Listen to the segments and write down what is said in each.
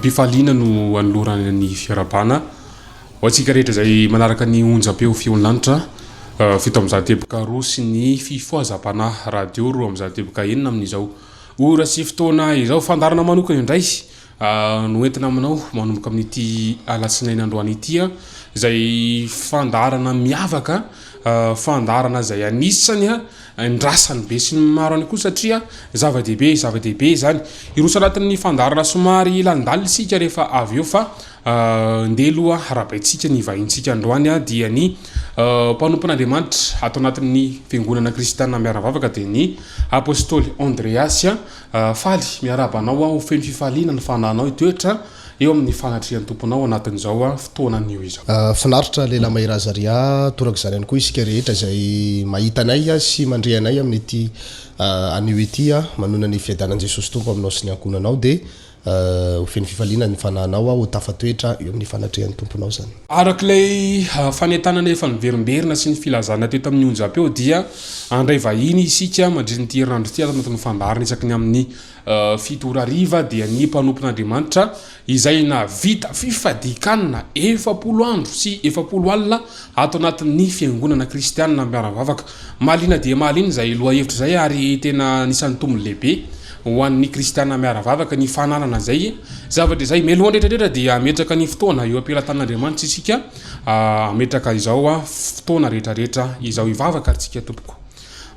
Mpifaliana no anolorany fiarabana ho antsika rehetra izay manaraka ny onjam-peo feon'ny lanitra fito amin'izao teboka roa sy ny FIFOHAZAM-PANAHY radio roa amin'izao teboka enina amin'izao ora sy fotoana izao fandarana manokana indray no entina aminao manomboka amin'ity alatsinainy androany ity izay fandarana miavaka fandarana izay anisany ndrasany be sy ny maro any koa satria zava-dehibe zany irosa anatin'ny fandarana somary landalina isika rehefa avy eo fa ndeloa arabaitsika ny vahintsika androany dia ny mpanompon'Andriamanitra atao anatin'ny fiangonana kristiana miaravavaka dia ny Apostoly Andreas faly miarabanao ho feno fifaliana ny fanahinao itoetra eo amin'ny fanatrian'ny tomponao anatin'izao fotoanan'io izao. Finaritra lehilahy Mahirazaria toraka izany ihany koa isika rehetra izay mahita anay sy mandre anay amin'ity anio ity manona ny fiadanan'i Jesosy Tompo aminao sy ny ankonanao dia ho feno fifaliana ny fanahinao ho tafatoetra eo amin'ny fanatrehan'ny tomponao zany. Arak'ilay fanentanana efa niverimberina sy ny filazana teto amin'ny onjam-peo dia andray vahiny isika mandriny ty herinandro ty anatin'ny fandarana isaky ny amin'ny fitora riva dia ny mpanompon'Andriamanitra izay nahavita fifadian-kanina 70 andro sy 70 alina atao anatin'ny fiangonana kristiana miaravavaka. Malina dia malina izay loha hevitra zay ary tena nisan'ny tombony lehibe ho an'ny kristiana miaravavaka ny fananana zay zavatra izay meloha rehetrarehetra dia ametraka ny fotoana eo ampelantan'Andriamanitra isika ametraka izao fotoana rehetrarehetra izao ivavaka aritsika tompoko.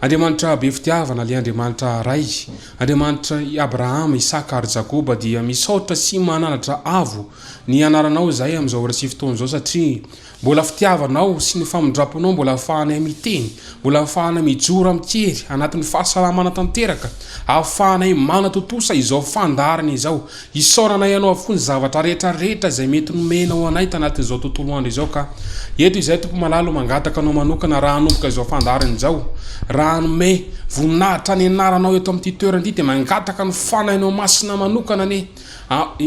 Andriamanitra be fitiavana le Andriamanitra ray Andriamanitra Abrahama Isaka ary Jakoba dia misaotra sy mananatra avo ny anaranao zay amin'izao ora sy fotoana zao satria mbola fitiavanao sy ny famondraponao mbola ahafahanay miteny mbola ahafahanay mijoro amikery anatin'ny fahasalamana tanteraka ahafahanay manatotosa izao fandarana izao isaoranay ianao avokoa ny zavatra rehetrarehetra izay mety nomenao anay tanatin'izao tontolo andro izao ka eto izay tompo malalo mangataka anao manokana raha hanomboka izao fandarana izao raha nome voninahitra ny anaranao eto amin'ity toerana ity dia mangataka ny fanahinao masina manokana ane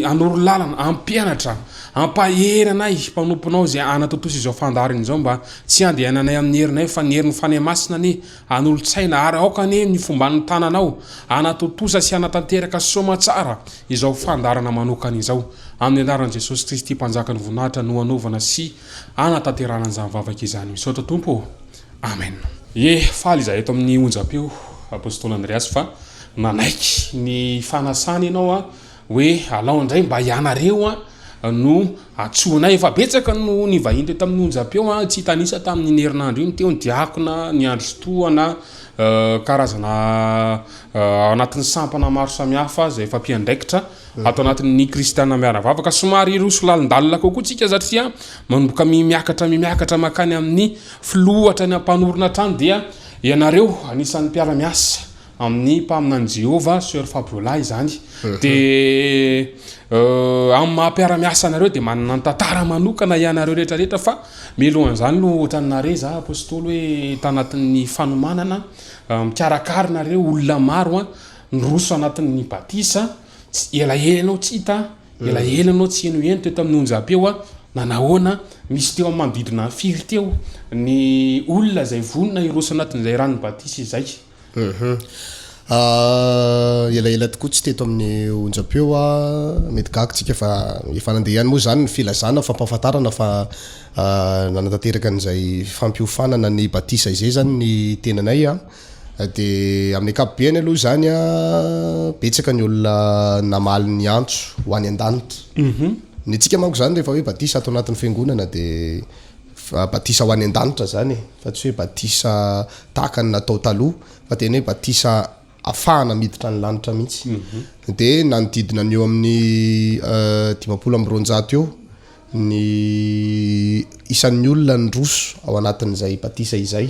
anoro lalana ampianatra ampahery anay mpanomponao zay anatotosa izao fandarana izao mba tsy andehananay amin'ny herinay fa ny herin'ny fanahy masina ane anolo-tsaina ary aoka ane ny fomba ny tananao anatotosa sy anatanteraka soma tsara izao fandarana manokana izao amin'ny anaran'i Jesosy Kristy mpanjaka ny voninahitra no anaovana sy anatanterana ny zavavaka izany misaotra tompo amen. Faly izay eto amin'ny onjam-peo Apostoly Andreas fa nanaiky ny fanasany ianao hoe alao indray mba ianareo no atsoanay efa betsaka no ny vahiny teto amin'ny onjam-peo tsy tanisa tamin'ny herinandro iny teo ny diakona ny androsotoana karazana anatin'ny sampana maro samihafa zay efa mpiandraikitra atao anatin'ny kristiana miaravavaka somary roso lalindalina kokoa tsika satria manomboka miakatra makany amin'ny filohatra ny ampanorona trano dia ianareo anisan'ny mpiara-miasa amin'ny mpaminany Jehova sœur Fabiola zany dia amin'ny maha-piara-miasa anareo dia manana ny tantara manokana ianareo rehetrarehetra fa melohan'izany no ohatranareo za apôstoly hoe tanatin'ny fanomanana mikarakarina olona maro nyroso anatin'ny batisa elaelanao tsy hita elaelanao tsy eno teto amin'ny onjam-peo nanahoana misy teo manodidina firy teo ny olona zay vonona iroso anatin'izay ranony batisa izay. Elaela tokoa tsy teto amin'ny onjam-peo mety gagatsika fa efa nandeha ihany moa zany ny filazana fampahafantarana fa nanatanteraka an'izay fampiofanana ny batisa izay zany ny tenanay dia amin'ny ankapobeny aloha zany betsaka ny olona namaly ny antso ho any an-danitra ny tsika manko zany rehefa hoe batisa atao anatin'ny fiangonana dia batisa ho any an-danitra zany fa tsy hoe batisa tahaka ny natao taloha fa tena hoe batisa afahana miditra ny lanitra mihitsy dia nanodidina ny eo amin'ny 200 eo ny isan'ny olona ny roso ao anatin'izay batisa izay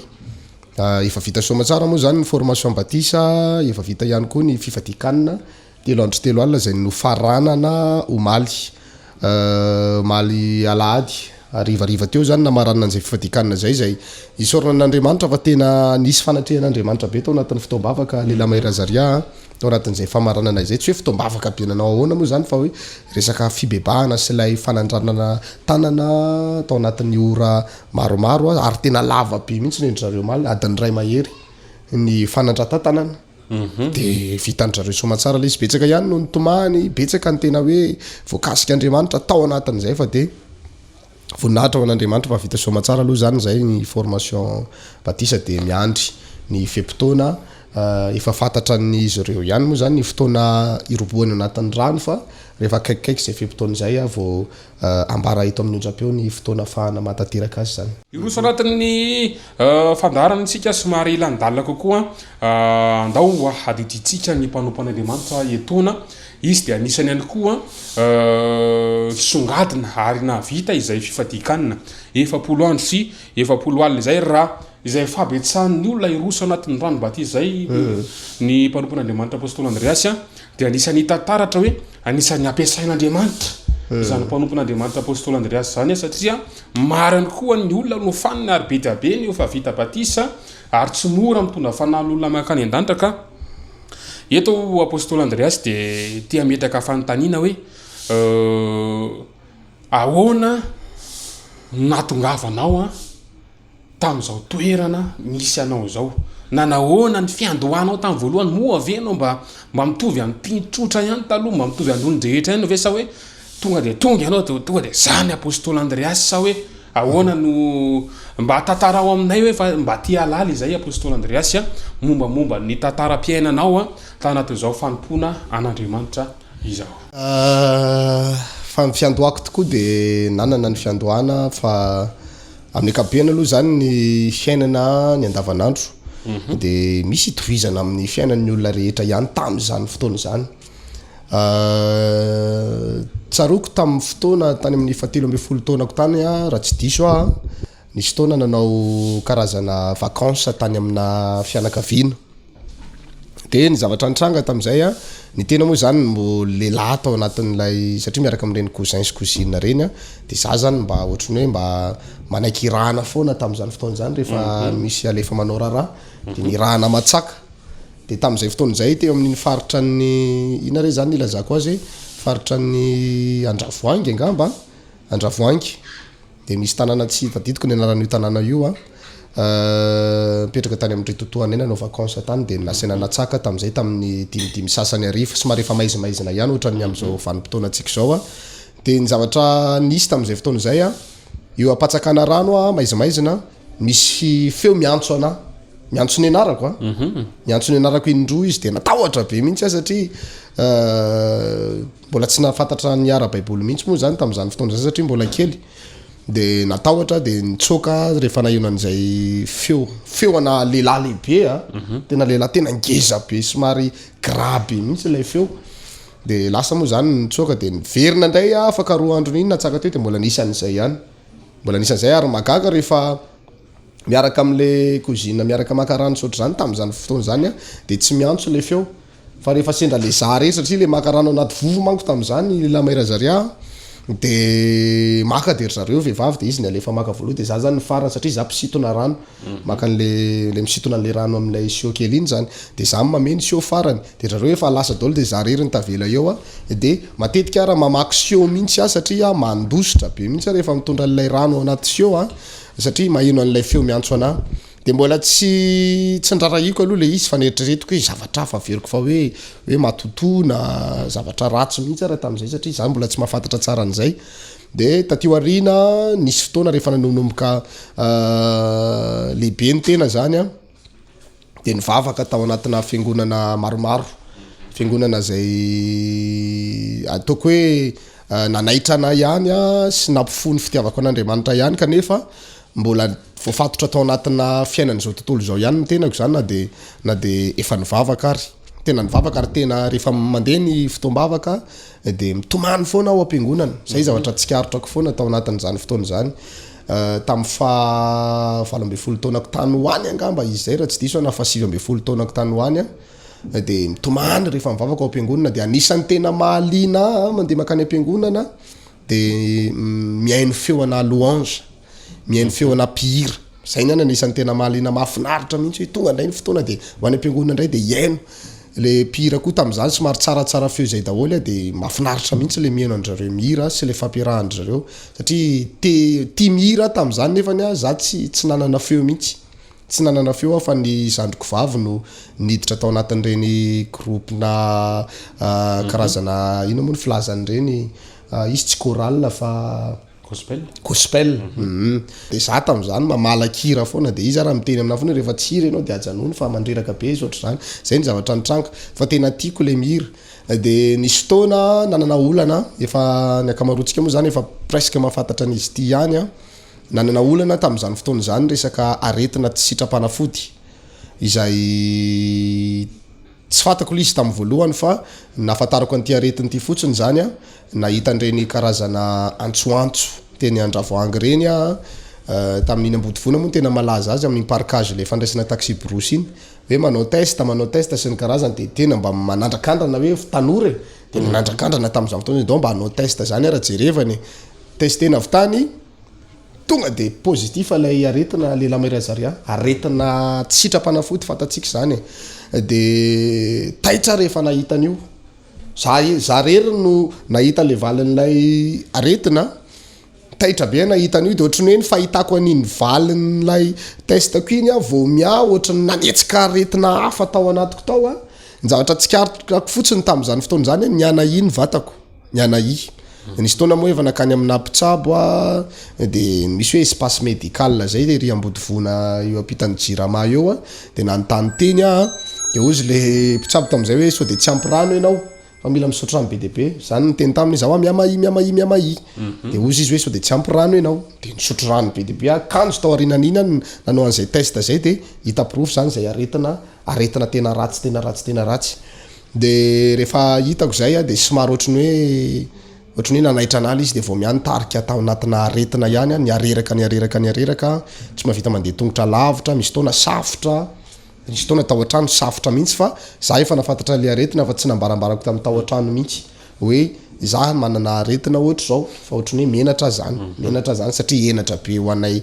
efa vita soma tsara moa zany ny formation batisa efa vita ihany koa ny fifadian-kanina 3 andro 3 alina zay nofaranana maly alahady rivariva teo zany namaranana an'izay fifadian-kanina zay isorana n'Andriamanitra fa tena nisy fanatrehan'Andriamanitra be tao anatin'ny fotoam-bavaka lehilahy Mahirazaria tao anatin'izay famaranana izay tsy hoe fotoam-bavaka benanao ahoana moa zany fa hoe resaka fibebahana sy ilay fanandranana tanana tao anatin'ny ora maromaro ary tena lava be mihitsy ny endry zareo maly adiny ray mahery ny fanandratan-tanana de vitandrzareo somatsara le izy betsaka ihany no nitomany betsaka ny tena hoe voakasika Andriamanitra tao anatin'izay fa de voninahitra ho an'Andriamanitra fa vita somatsara aloha zany zay ny formation batisa de miandry ny fepotona efa fantatra n'izy ireo ihany moa zany ny fotoana iroboany anatin'ny rano fa rehefa akaikikaiky zay fepotona zay vao ambara eto amin'ny onjam-peo ny fotoana fahana matateraka azy zany. Iroso anatin'ny fandarantsika somary ilan-dalina kokoa andao hadiditsika ny mpanompan'Andriamanitra etona izy de anisany ihany koa songadina ary nahavita izay fifadian-kanina 70 andro sy 70 alina zay raha izay fabetsahan'ny olona iroso anatin'ny rano batisa zay ny mpanompan'Andriamanitra Apostoly Andreas de anisany tantaratra hoe anisany ampiasain'Andriamanitra izany mpanompan'Andriamanitra Apostoly Andreas zany satria marany koa ny olona no faniny ary be dia be ny fa vita batisa ary tsy mora mitondra fanalolona makany an-danitra ka eto Apostoly Andreas de tia metraka fanontaniana hoe ahoana natongavanao tam'izao toerana misy anao zao na nahoana ny fiandohanao tamin'ny voalohany moa avenao mba mitovy amin'ny mpintrotra ihany taloha mba mitovy androny rehetra ihany ve sa hoe tonga de ianao tonga de zany Apostoly Andreas sa hoe ahoana no mba tantarao aminay hoe fa mba tia halala izay Apostoly Andreas mombamomba ny tantaram-piainanao tanatin'izao fanompona an'Andriamanitra izao. Fa ny fiandohako tokoa de nanana ny fiandohana fa amin'ny ankapobeny aloha zany ny fiainana ny andavanandro de misy itovizana amin'ny fiainan'ny olona rehetra ihany tamin'izany fotoana zany. Tsaroko tamin'ny fotoana tany amin'ny 17 taonako tany raha tsy diso nisy fotoana nanao karazana vacances tany amina fianakaviana de ny zavatra nitranga tamin'izay ny tena moa zany mbo lehilahy tao anatin'ilay satria miaraka amin'ireny cousin sy cousine reny de za zany mba ohatrany hoe mba manaiky irahana foana tamin'izany fotoana zany rehefa misy alefa manao raharaha de nirahana matsaka de tamin'izay fotoana zay teo amin'ny faritra ny ina re zany ilazako azy faritra ny Andravoangy angamba Andravoangy de misy tanàna tsy tadidiko ny anaran'io tanàna io petraka tany amin'ny totoana eny anao vacances tany de nasena natsaka tamin'izay tamin'ny dimidimy sasany arifa somary efa maizimaizina ihany ohatran'ny amin'izao vanim-potoana antsika zao de ny zavatra nisy tamin'izay fotoana zay io apatsakana rano maizimaizina misy feo miantso ana miantso ny anarako miantso ny anarako indroa izy de natahotra be mihitsy satria mbola tsy nafantatra ny ara-baiboly mihitsy moa zany tamin'izany fotoana zany satria mbola kely de natahotra de nitsoka rehefa nahionan'izay feo ana lehilahy lehibe tena lehilahy tena ngeza be somary grabe mihitsy ilay feo de lasa moa zany nitsoka de niverina indray afaka 2 andro iny natsaka teo de mbola nisan'izay ihany mbola nisan'izay ary magaga rehefa miaraka am'le cousine miaraka makarano sotro zany tamin'izany fotoana zany de tsy miantso le feo fa rehefa sendra le zary satria le makarano anaty vovo manko tamin'izany lehilahy mairazaria de maka de ry zareo vehivavy de izy ny alefa maka voaloha de za zany farany satria za mpisitona rano maka le misitona an'le rano amin'ilay sio kely iny zany de za mameny sio farany de zareo efa lasa daholo de za rery ny tavela eo de matetika raha mamaky sio mihitsy satria mandositra be mihitsy rehefa mitondra an'ilay rano anaty sio satria maheno an'ilay feo miantso ana de mbola tsy ndrarahiko aloha le izy fa neritreretiko hoe zavatra hafa veriko fa hoe matotona zavatra ratsy mihitsy raha tamin'izay satria za mbola tsy mahafantatra tsara an'izay de tatio arina nisy fotoana rehefa nanomboka lehibe ny tena zany de nivavaka tao anatina fiangonana maromaro fiangonana zay ataoko hoe nanaitra ana ihany sy nampifony fitiavako an'Andriamanitra ihany kanefa mbola voafatotra tao anatina fiainan'izao tontolo zao ihany ny tenako zany na de efa nivavaka ary tena nivavaka ary tena rehefa mandeha ny fotoam-bavaka de mitomany foana ao am-piangonana zay zavatra tsikarotrako foana tao anatin'izany fotoana zany tamin'ny 20 taonako tany hoany angamba izy zay raha tsy diso na 7 taonako tany hoany de mitomany rehefa mivavaka ao am-piangonana de anisan'ny tena mahalina mandeha makany am-piangonana de miaino feo ana louange miaino feo ana pihira zay ny anisan'ny tena mahalina mahafinaritra mihitsy hoe tonga indray ny fotoana de ho any am-piangonana indray de iaino le pihira koa tamin'izany somary tsaratsara feo zay daholo de mahafinaritra mihitsy le miaino an'zareo mihira sy le fampiarahan'zareo satria tia mihira tamin'izany nefany za tsy nanana feo mihitsy tsy nanana feo fa ny zandriko vavy no niditra tao anatin'ireny groupe na karazana ino moa ny filazan'ireny izy tsy choral fa gospel de za tam'izany mamalakira foana de izy raha miteny amina foana rehefa tsy hira ianao de ajanony fa mandreraka be izy ohatr' zay ny zavatra nitranga fa tena tiako le mihira de nisy fotoana nanana olana efa ny akamaroantsika moa zany efa presque mahafantatra an'izy ity ihany nanana olana tam'izany fotoana zany resaka aretina tsy sitrapanafody izay tsy fatako izy tamin'ny voalohany fa nafatarako an'ity aretina ity fotsiny zany nahita an'ireny karazana antsoantso teny Andravoahangy reny tamin'iny Ambodivona moa tena malaza azy amin'ny parkage le fandraisana taxi brosy iny hoe manao test sy ny karazany de tena mba manandrakandrana hoe tanora de manandrakandrana tamin'izany fotoana donc mba hanao test zany raha jerevany testena avy tany tonga de positif ilay aretina le lamerazaria aretina tsy sitrapanafody fantatsika zany de taitra rehefa nahita an'io za rery no nahita le valin'lay aretina taitra be nahita an'io de ohatrany hoe ny fahitako an'iny valin'lay testako iny vao mia ohatrany nanetsika aretina hafa tao anatiko tao ny zavatra tsikarako fotsiny tamin'izany fotoana zany niana iny vatako niana nisy fotoana moa efa nakany amina mpitsabo de misy hoe espace médical zay ry Ambodivona io apitan'ny jirama eo de nanontany teny de ozy le mpitsabo tam'izay hoe sao de tsy ampy rano ianao fa mila misotro rano be de be zany niteny taminy zaho miamai de ozy izy hoe sao de tsy ampy rano ianao de nisotro rano be de be akanjo tao arinan'iny nanao an'izay test zay de hita proof zany zay aretina tena ratsy de rehefa hitako zay de somary ohatrany hoe nanaitra an'ala izy de vao miantarika tao anatina aretina ihany niareraka tsy mahavita mandeha tongotra lavitra misy fotoana safotra misy fotoana tao an-trano safotra mihitsy fa za efa nafantatra le aretina fa tsy nambarambarako tamin'ny tao an-trano mihitsy hoe za manana aretina ohatr' zao fa ohatrany hoe menatra zany satria enatra be ho anay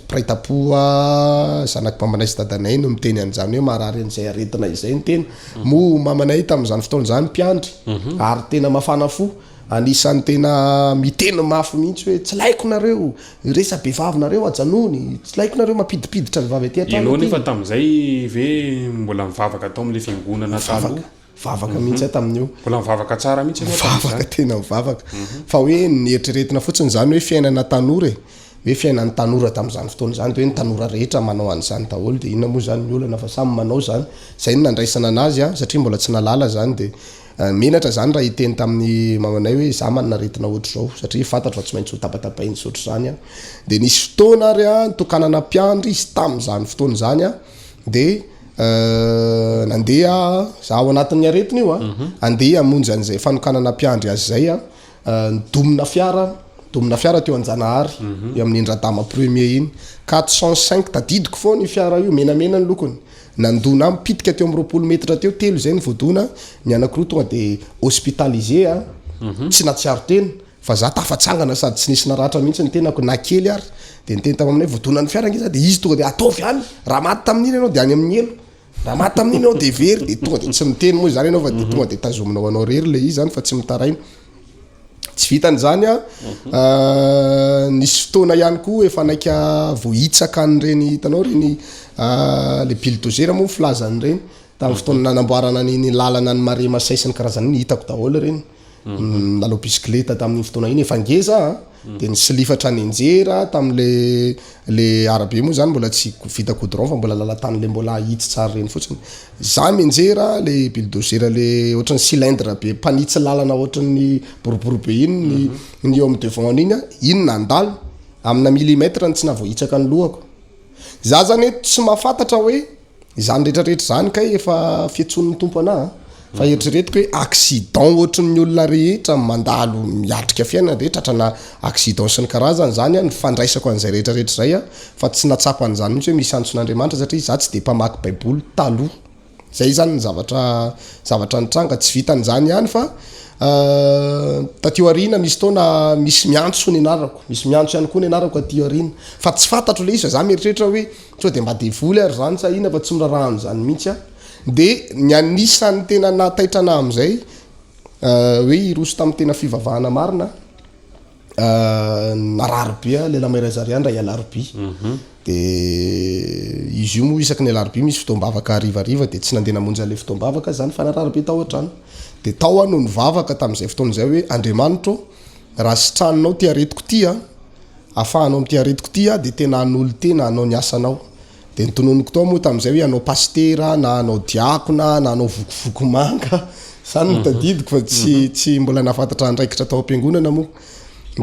praitapoa zanaky mamanay sy dadanay no miteny an'izany hoe marary an'izay aretina izay ny tena mo mamanay tamin'izany fotoana zany mpiandry ary tena mafana fo anisan'ny tena miteny mafy mihitsy hoe tsy laiko nareo resa be vavinareo ajanony tsy laiko nareo mampidipiditra ny vavy aty ianao nefa tamin'izay ve mbola mivavaka tao amin'le fiangonana taloha vavaka mihitsy tamin'io mbola mivavaka tsara mihitsy mivavaka tena mivavaka fa hoe nieritreretina fotsiny zany hoe fiainana tanora hoe fiainan'ny tanora tamin'izany fotoana zany de hoe ny tanora rehetra manao an'izany daholo de inona moa zany ny olana fa samy manao zany zay ny nandraisana anazy satria mbola tsy nalala zany de menatra zany raha hiteny tamin'ny mamanay hoe za manana aretina ohatr' zao satria fantatra fa tsy maintsy ho tabatabainy sy ohatr' zany de nisy fotoana ary nitokanana mpiandry izy tamin'izany fotoana zany de nandeha za ao anatin'ny aretina io andeha amonjy an'izay fanokanana mpiandry azy zay nidomina fiara teo an-Janahary eo amin'ny Indradama premier iny 405 tadidiko foana io fiara io menamena ny lokony nandona mipitika teo amin'ny 20 metra teo telo zay ny vodona ny anakiroa tonga de hospitalisé tsy natsiaro tena fa za tafatsangana sady tsy nisy naratra mihitsy ny tenako na kely ary de niteny taminay vodona ny fiara ngiza de izy tonga de ataovy any raha maty tamin'iny ianao de any amin'ny elo raha maty tamin'iny ianao de very de tonga de tsy miteny moa zany ianao fa de tonga de tazominao anao rery le izy zany fa tsy mitaraina tsy vitan'zany nisy fotoana ihany koa efa naika vohitsaka an'ireny hitanao reny le bulldozer moa filazany reny tamin'ny fotoana nanamboarana ny lalana ny mare masaisy ny karazany iny hitako daholo reny nalao bisikileta tamin'ny fotoana iny efa ngeza de nisilifatra ny enjera tamin'le le arabe moa zany mbola tsy vita goudron fa mbola lalatany le mbola hitsy tsara reny fotsiny za menjera le bulldozer le ohatrany cylindre be panitsy lalana ohatrany boribory be iny ny eo amin'ny devant iny iny nandalo amina millimetre ny tsy navohitsaka ny lohako za zany tsy mahafantatra hoe zany rehetrarehetra zany kay efa fiatson'ny tompo ana fa eritreretiko hoe accident ohatran'ny olona rehetra mandalo miatrika fiainana de tratrana accident sy ny karazany zany ny fandraisako an'izay rehetrarehetra zay fa tsy natsapa an'izany mihitsy hoe misy antson'Andriamanitra satria za tsy de mpamaky baiboly taloha zay zany ny zavatra nitranga tsy vitan'izany ihany fa tatio arina misy fotoana misy miantso ny anarako misy miantso ihany koa ny anarako atio arina fa tsy fantatro le izy za mieritreritra hoe sao de mba devoly ary zany sa ina fa tsy mirarahano zany mihitsy de ny anisan'ny tena nataitrana am'izay hoe iroso tamin'ny tena fivavahana marina nararobe le lamerazaria ndray alarobe de izy io moa isaky ny alarobia misy fotoam-bavaka arivariva de tsy nandeha namonjy an'le fotoam-bavaka zany fa nararabe tao an-trano de tao no nivavaka tamin'izay fotoan'izay hoe Andriamanitro raha sitranonao ty aretiko ty afahanao amty aretiko ty de tena an'olo tena anao ny asanao de nitononiko tao moa tamin'izay hoe anao pastera na anao diakona na anao vokovoko manga zany notadidiko fa tsy mbola nafantatra andraikitra tao am-piangonana moa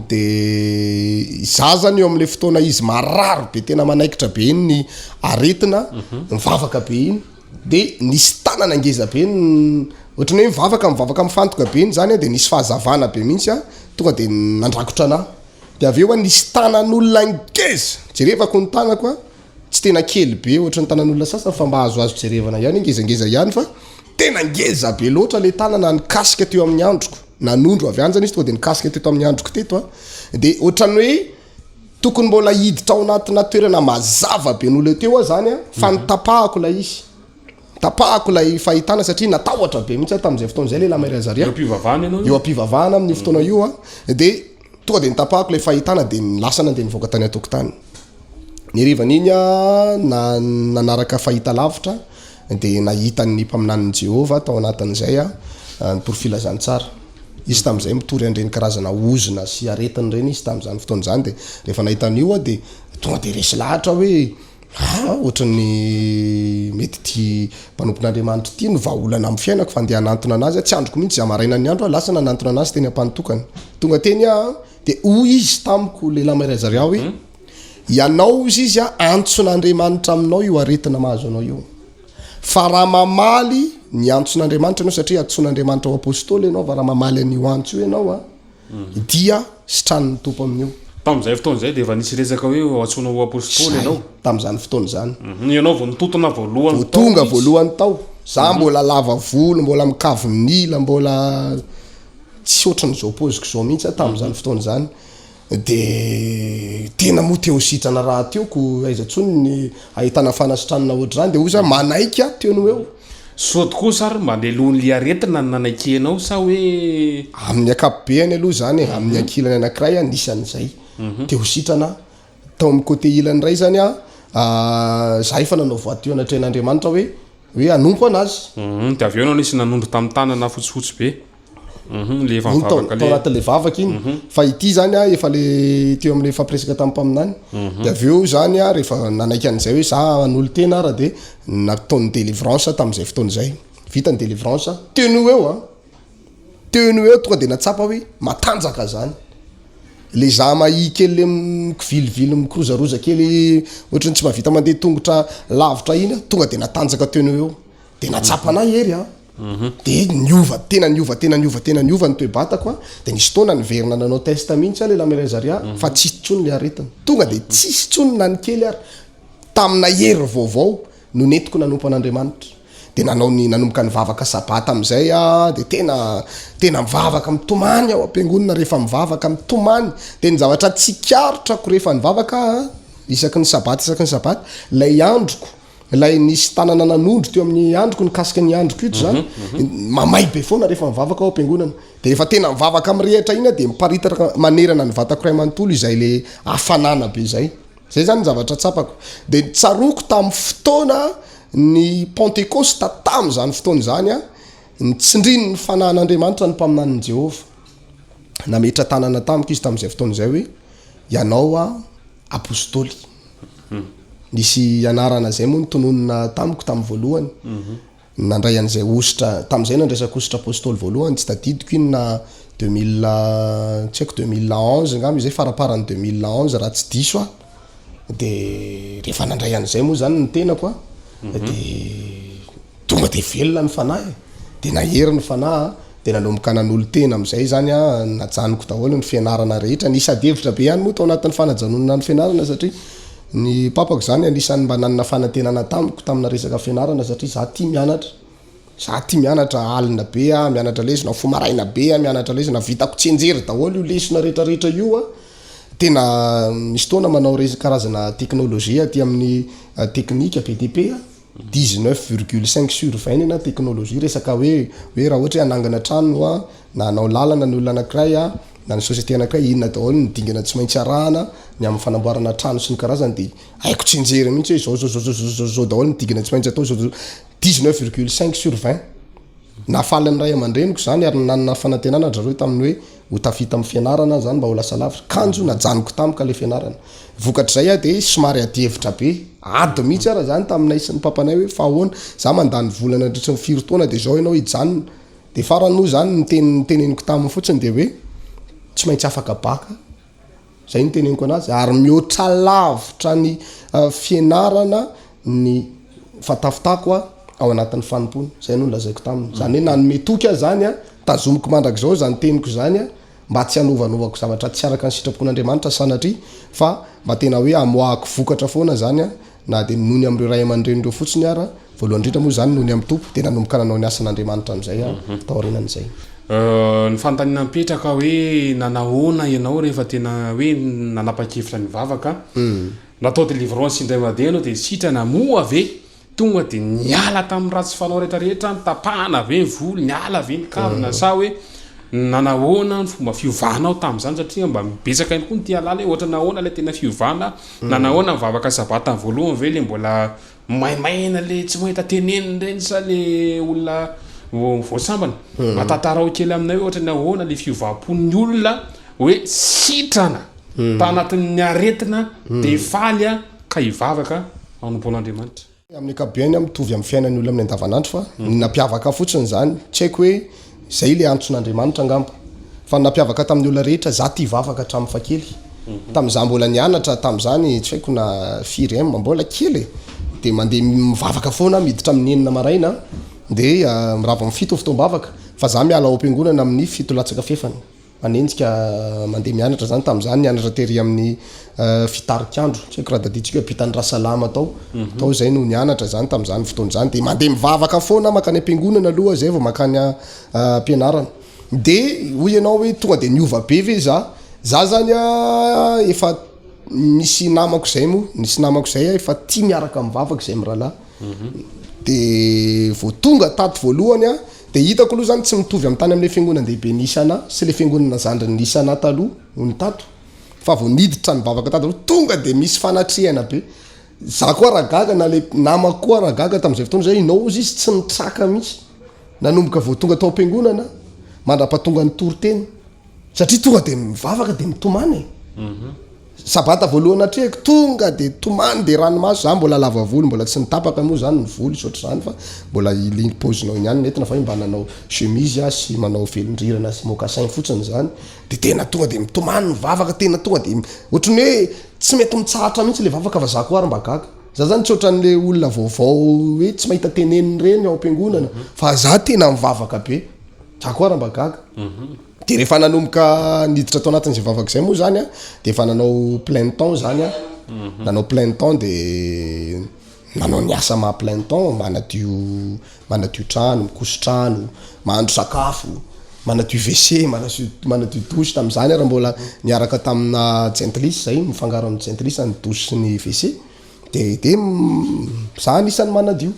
de zazany eo am'le fotoana izy mararo be tena manaikitra be iny ny aretina mivavaka be iny de nisy tanana angeza be ohatrany hoe mivavaka mifantoka be iny zany de nisy fahazavana be mihitsy tonga de nandrakotra anahy de aveo nisy tanan'olona ngeza jerevako ny tanako tsy tena kely be ohatrany tanan'olona sasany fa mba azoazo jerevana ihany ngezangeza ihany fa tena ngeza be loatra le tanana nikasika teo amin'ny androko nanondro avy anjany izy tonga de nikasika teto amin'ny androko teto de ohatrany hoe tokony mbola hiditra ao anatina toerana mazava be n'olo teo zany fa nitapahako la izy tapahako lay fahitana satria natahotra be mihitsy tamin'izay fotoan'izay le Lamariazaria eo ampivavahana amin'ny fotoana io de tonga de nitapahako lay fahitana de lasa nandeha nivoaka tany atokotany nirivan'iny nanaraka fahita lavitra de nahitany mpaminan'ny Jehova tao anatin'izay ny profilazantsara izy tamin'izay mitory andreny karazana ozona sy aretiny reny izy tamin'izany fotoan'izany de rehefa nahitan'io de tonga de resy lahatra hoe ohatrany mety ty mpanompon'Andriamanitra ty no vahaolana amin'ny fiainako fa andeha hanantona anazy tsy androko mihitsy zamaraina ny andro lasa nanantona anazy teny ampanotokana tonga teny de hoy izy tamiko le Lamariazaria hoe ianao izy antson'Andriamanitra aminao io aretina mahazo anao io fa raha mamaly ny antson'Andriamanitra ianao satria antson'Andriamanitra ao Apostoly ianao va raha mamaly an'io antso io ianao dia sitran'ny tompo amin'io tamin'izay fotoan'izay de efa nisy resaka hoe atsona ho Apostoly ianao tamin'izany fotoana zany ianao vao nitotona voalohany tonga voalohany tao za mbola lava volo mbola mikavonila mbola tsy ohatran'izao poziko zao mihitsy tamin'izany fotoana zany de tena moa teo sitrana raha teoko aizatsony ny ahitana fanasitranana ohatr'izany de oza manaika teo eo so tokoa sary mandelohany le aretina ny nanaikenao sa hoe amin'ny akapobeany aloha zany amin'ny ankilany anankiray nisan'izay teo sitrana tao amin'ny côté ilany ray zany za efa nanao voateo anatrehan'Andriamanitra hoe anompo anazy de avy eo anao nisy nanondro tamin'ny tanana fotsifotsy be le efa mivavaka tao anatin'le vavaka iny fa ity zany efa le teo amin'le fampiresaka tamin'ny mpaminany de avy eo zany rehefa nanaiky an'izay hoe za an'olo tena ara de nataony délivrance tamin'izay fotoan'izay vita ny délivrance teno eo tonga de natsapa hoe matanjaka zany le za mahi kely le mikivilivily mikrozaroza kely ohatrany tsy mahavita mandeha tongotra lavitra iny tonga de natanjaka teno eo de natsapa anahy hery de niova tena niova ny toe-batako de nisy tona niverina nanao testa mihitsy le Lamariazaria fa tsisy tsony le aretiny tonga de tsisy tsony na ny kely ary tamina hery vaovao no netiko nanompo an'Andriamanitra de nanomboka nivavaka sabata am'izay de tena mivavaka mitomany ao am-piangonana rehefa mivavaka mitomany de ny zavatra tsy karotrako rehefa nivavaka isaky ny sabata lay androko lay nisy tanana nanondro teo amin'ny androko nikasika ny androko ito zany mamay be foana rehefa mivavaka ao am-piangonana de rehefa tena mivavaka am'rehatra ina de miparitaka manerana ny vatako ray manontolo izay le afanana be zay zany ny zavatra tsapako de tsaroko tamin'ny fotoana ny Pentecoste tamin'izany fotoana zany nitsindriny ny fanahan'Andriamanitra ny mpaminan'ny Jehova nametra tanana tamiko izy tamin'izay fotoan'izay hoe ianao Apostoly nisy anarana zay moa nitononona tamiko tamin'ny voalohany nandray an'izay ositra tamin'izay nandraisako ositra Apostoly voalohany tsy tadidiko iny na 2000 tsy haiko 2011 ngamba izay faraparany 2011 raha tsy diso de rehefa nandray an'izay moa zany ny tenako de tonga de velona ny fanahy de nahery ny fanahy de nanomboka nan'olo tena am'izay zany najanoko daholo ny fianarana rehetra nisy adevitra be ihany moa tao anatin'ny fanajanonana ny fianarana satria ny papako zany anisan'ny mba nanana fanantenana tamiko tamina resaka fianarana satria za tia mianatra alina be mianatra lesona fomaraina be mianatra lesona vitako tsenjery daholo io lesona rehetrarehetra io tena misy tona manao karazana teknôlôjia aty amin'ny teknika PDP 19,5/20 na teknôlôjia resaka hoe raha ohatra hoe anangana trano na anao lalana ny olona anankiray na ny société anankiray inona daholo ny dingana tsy maintsy arahana ny amin'ny fanamboarana trano sy ny karazany dia haiko tsy injery mihitsy hoe zao daholo ny dingana tsy maintsy atao 19,5/20 nafaly ny ray aman-dreniko zany ary nanana fanantenana zareo tamin'ny hoe ho tafita amin'ny fianarana zany mba ho lasa lavitra kanjo najanoko tamika le fianarana vokatr'izay a dia somary adievitra be ady mihitsy ara zany taminay sy ny papanay hoe fa ahoana za mandany volana andritra ny 4 taona dia zao ianao hijanona dia farany moa zany niteneniko taminy fotsiny dia hoe tsy maintsy afaka baka zay niteneniko anazy ary mihoatra lavitra ny fianarana ny fatafitako a ao anatin'ny fanompony zay no lazaiko taminy zany hoe nanome toky a zany a tazomiko mandrak'izao zany teniko zany a mba tsy hanovanovako zavatra tsy araka ny sitrapon'Andriamanitra sanatria fa mba tena hoe amoahako vokatra foana zany a na dia nony amin'ireo ray aman-drenireo fotsiny ara voalohany indrindra moa zany nony amin'ny tompo dia nanomboka nanao ny asan'Andriamanitra amin'izay a taorinan'izay ny fanontaniana mipetraka hoe nanahoana ianao rehefa tena hoe nanapa-kevitra ny vavaka natao délivrance indray mandeha anao dia sitrana moa ave tonga dia niala tamin'ny ratsy fanao rehetrarehetra nitapahana ave ny volo niala ave ny kavina sa hoe nanahoana ny fomba fiovanao tamin'izany satria mba mibetsaka ihany koa ny tia alala hoe ohatra nahoana le tena fiovana nanahoana ny vavaka sabata ny voalohany ve le mbola maimaina le tsy mahita teneniny reny sa le olona voasambana matantarao kely aminay ohatra nahoana le fiovam-pon'ny olona hoe sitrana tanatin'ny aretina dia faly a ka hivavaka anompon'Andriamanitra amin'ny akabiany mitovy amin'ny fiainan'ny olona amin'ny andavanandro fa napiavaka fotsiny zany tsy haiko hoe zay le antson'Andriamanitra angamba fa napiavaka tamin'ny olona rehetra za tia vavaka hatramin'ny fakely tamin'izah mbola nianatra tamin'izany tsy haiko na firy mbola kely dia mandeha mivavaka foana miditra amin'ny enina maraina dia mirava amin'ny 7 fotoam-bavaka fa za miala ao am-piangonana amin'ny 7 latsaka fefany manenjika mandeha mianatra zany tamin'izany nianatra tery amin'ny fitarikandro tsy haiko raha daditsika hoe apitan'ny rasalama tao zay no nianatra zany tamin'izany fotoana zany dia mandeha mivavaka foana makany am-piangonana aloha zay vao makany ampianarana dia hoy ianao hoe tonga dia niova be ve za zany efa misy namako zay efa tia miaraka mivavaka zay mirahalahy dia vao tonga tato voalohany a dia hitako aloha zany tsy mitovy amin'ny tany amin'le fiangonana-dehibe nisana sy le fiangonana zandry nisana taloha ny tato fa vao niditra ny vavaka tato tonga dia misy fanatrehana be za koa ragaga na le namako koa ragaga tamin'izay fotoana zay inao izy tsy nitraka mihitsy nanomboka vao tonga tao am-piangonana mandra-patonga ny toriteny satria tonga dia mivavaka dia mitomany sabata voalohany atrehako tonga dia tomany dia ranomaso za mbola lava volo mbola tsy nitapaka moa zany ny volo isotry zany fa mbola iliny pozinao ihany netina fa mba nanao chemise sy manao velondrirana sy mocassin fotsiny zany dia tena tonga dia mitomany mivavaka tena tonga dia ohatrany hoe tsy mety mitsahatra mihitsy le vavaka fa za koa ary mba gaga za zany tsy ohatran'le olona vaovao hoe tsy mahita teneniny reny ao am-piangonana fa za tena mivavaka be za koa ary mba gaga dia rehefa nanomboka niditra tao anatin'izay vavaka izay moa zany a dia efa nanao plein temps zany a nanao plein temps dia nanao ny asa maha plein temps manadio trano mikoso trano mahandro sakafo manadio WC manadio douche tamin'izany raha mbola niaraka tamina gentlis zay mifangaro amin'ny gentlis ny douche sy ny WC dia za anisan'ny manadio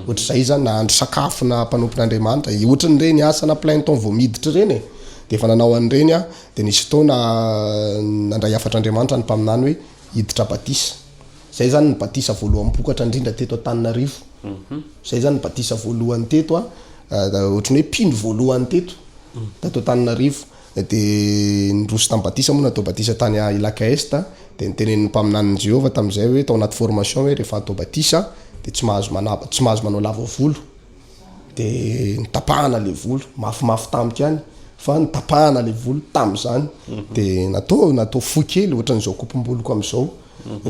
ohatr'izay zany nahandro sakafo na mpanompon'Andriamanitra ohatran'ireny asa na plein temps vao miditra ireny dia efa nanao an'ireny a dia nisy fotoana nandray afatr'Andriamanitra ny mpaminany hoe hiditra batisa zay zany ny batisa voalohany mpokatra indrindra teto Antananarivo zay zany ny batisa voalohany teto a ohatrany hoe mpindro voalohany teto Antananarivo dia nirosy tamin'ny batisa moa natao batisa tany Ilaka Est dia nitenen'ny mpaminany Jehova tamin'izay hoe tao anaty formation hoe rehefa atao batisa dia tsy mahazo manao lava volo dia nitapahana le volo mafimafy tamika any fa nitapahana le volo tamin'izany dia natao fohy kely ohatran'izao kopom-boloko amin'izao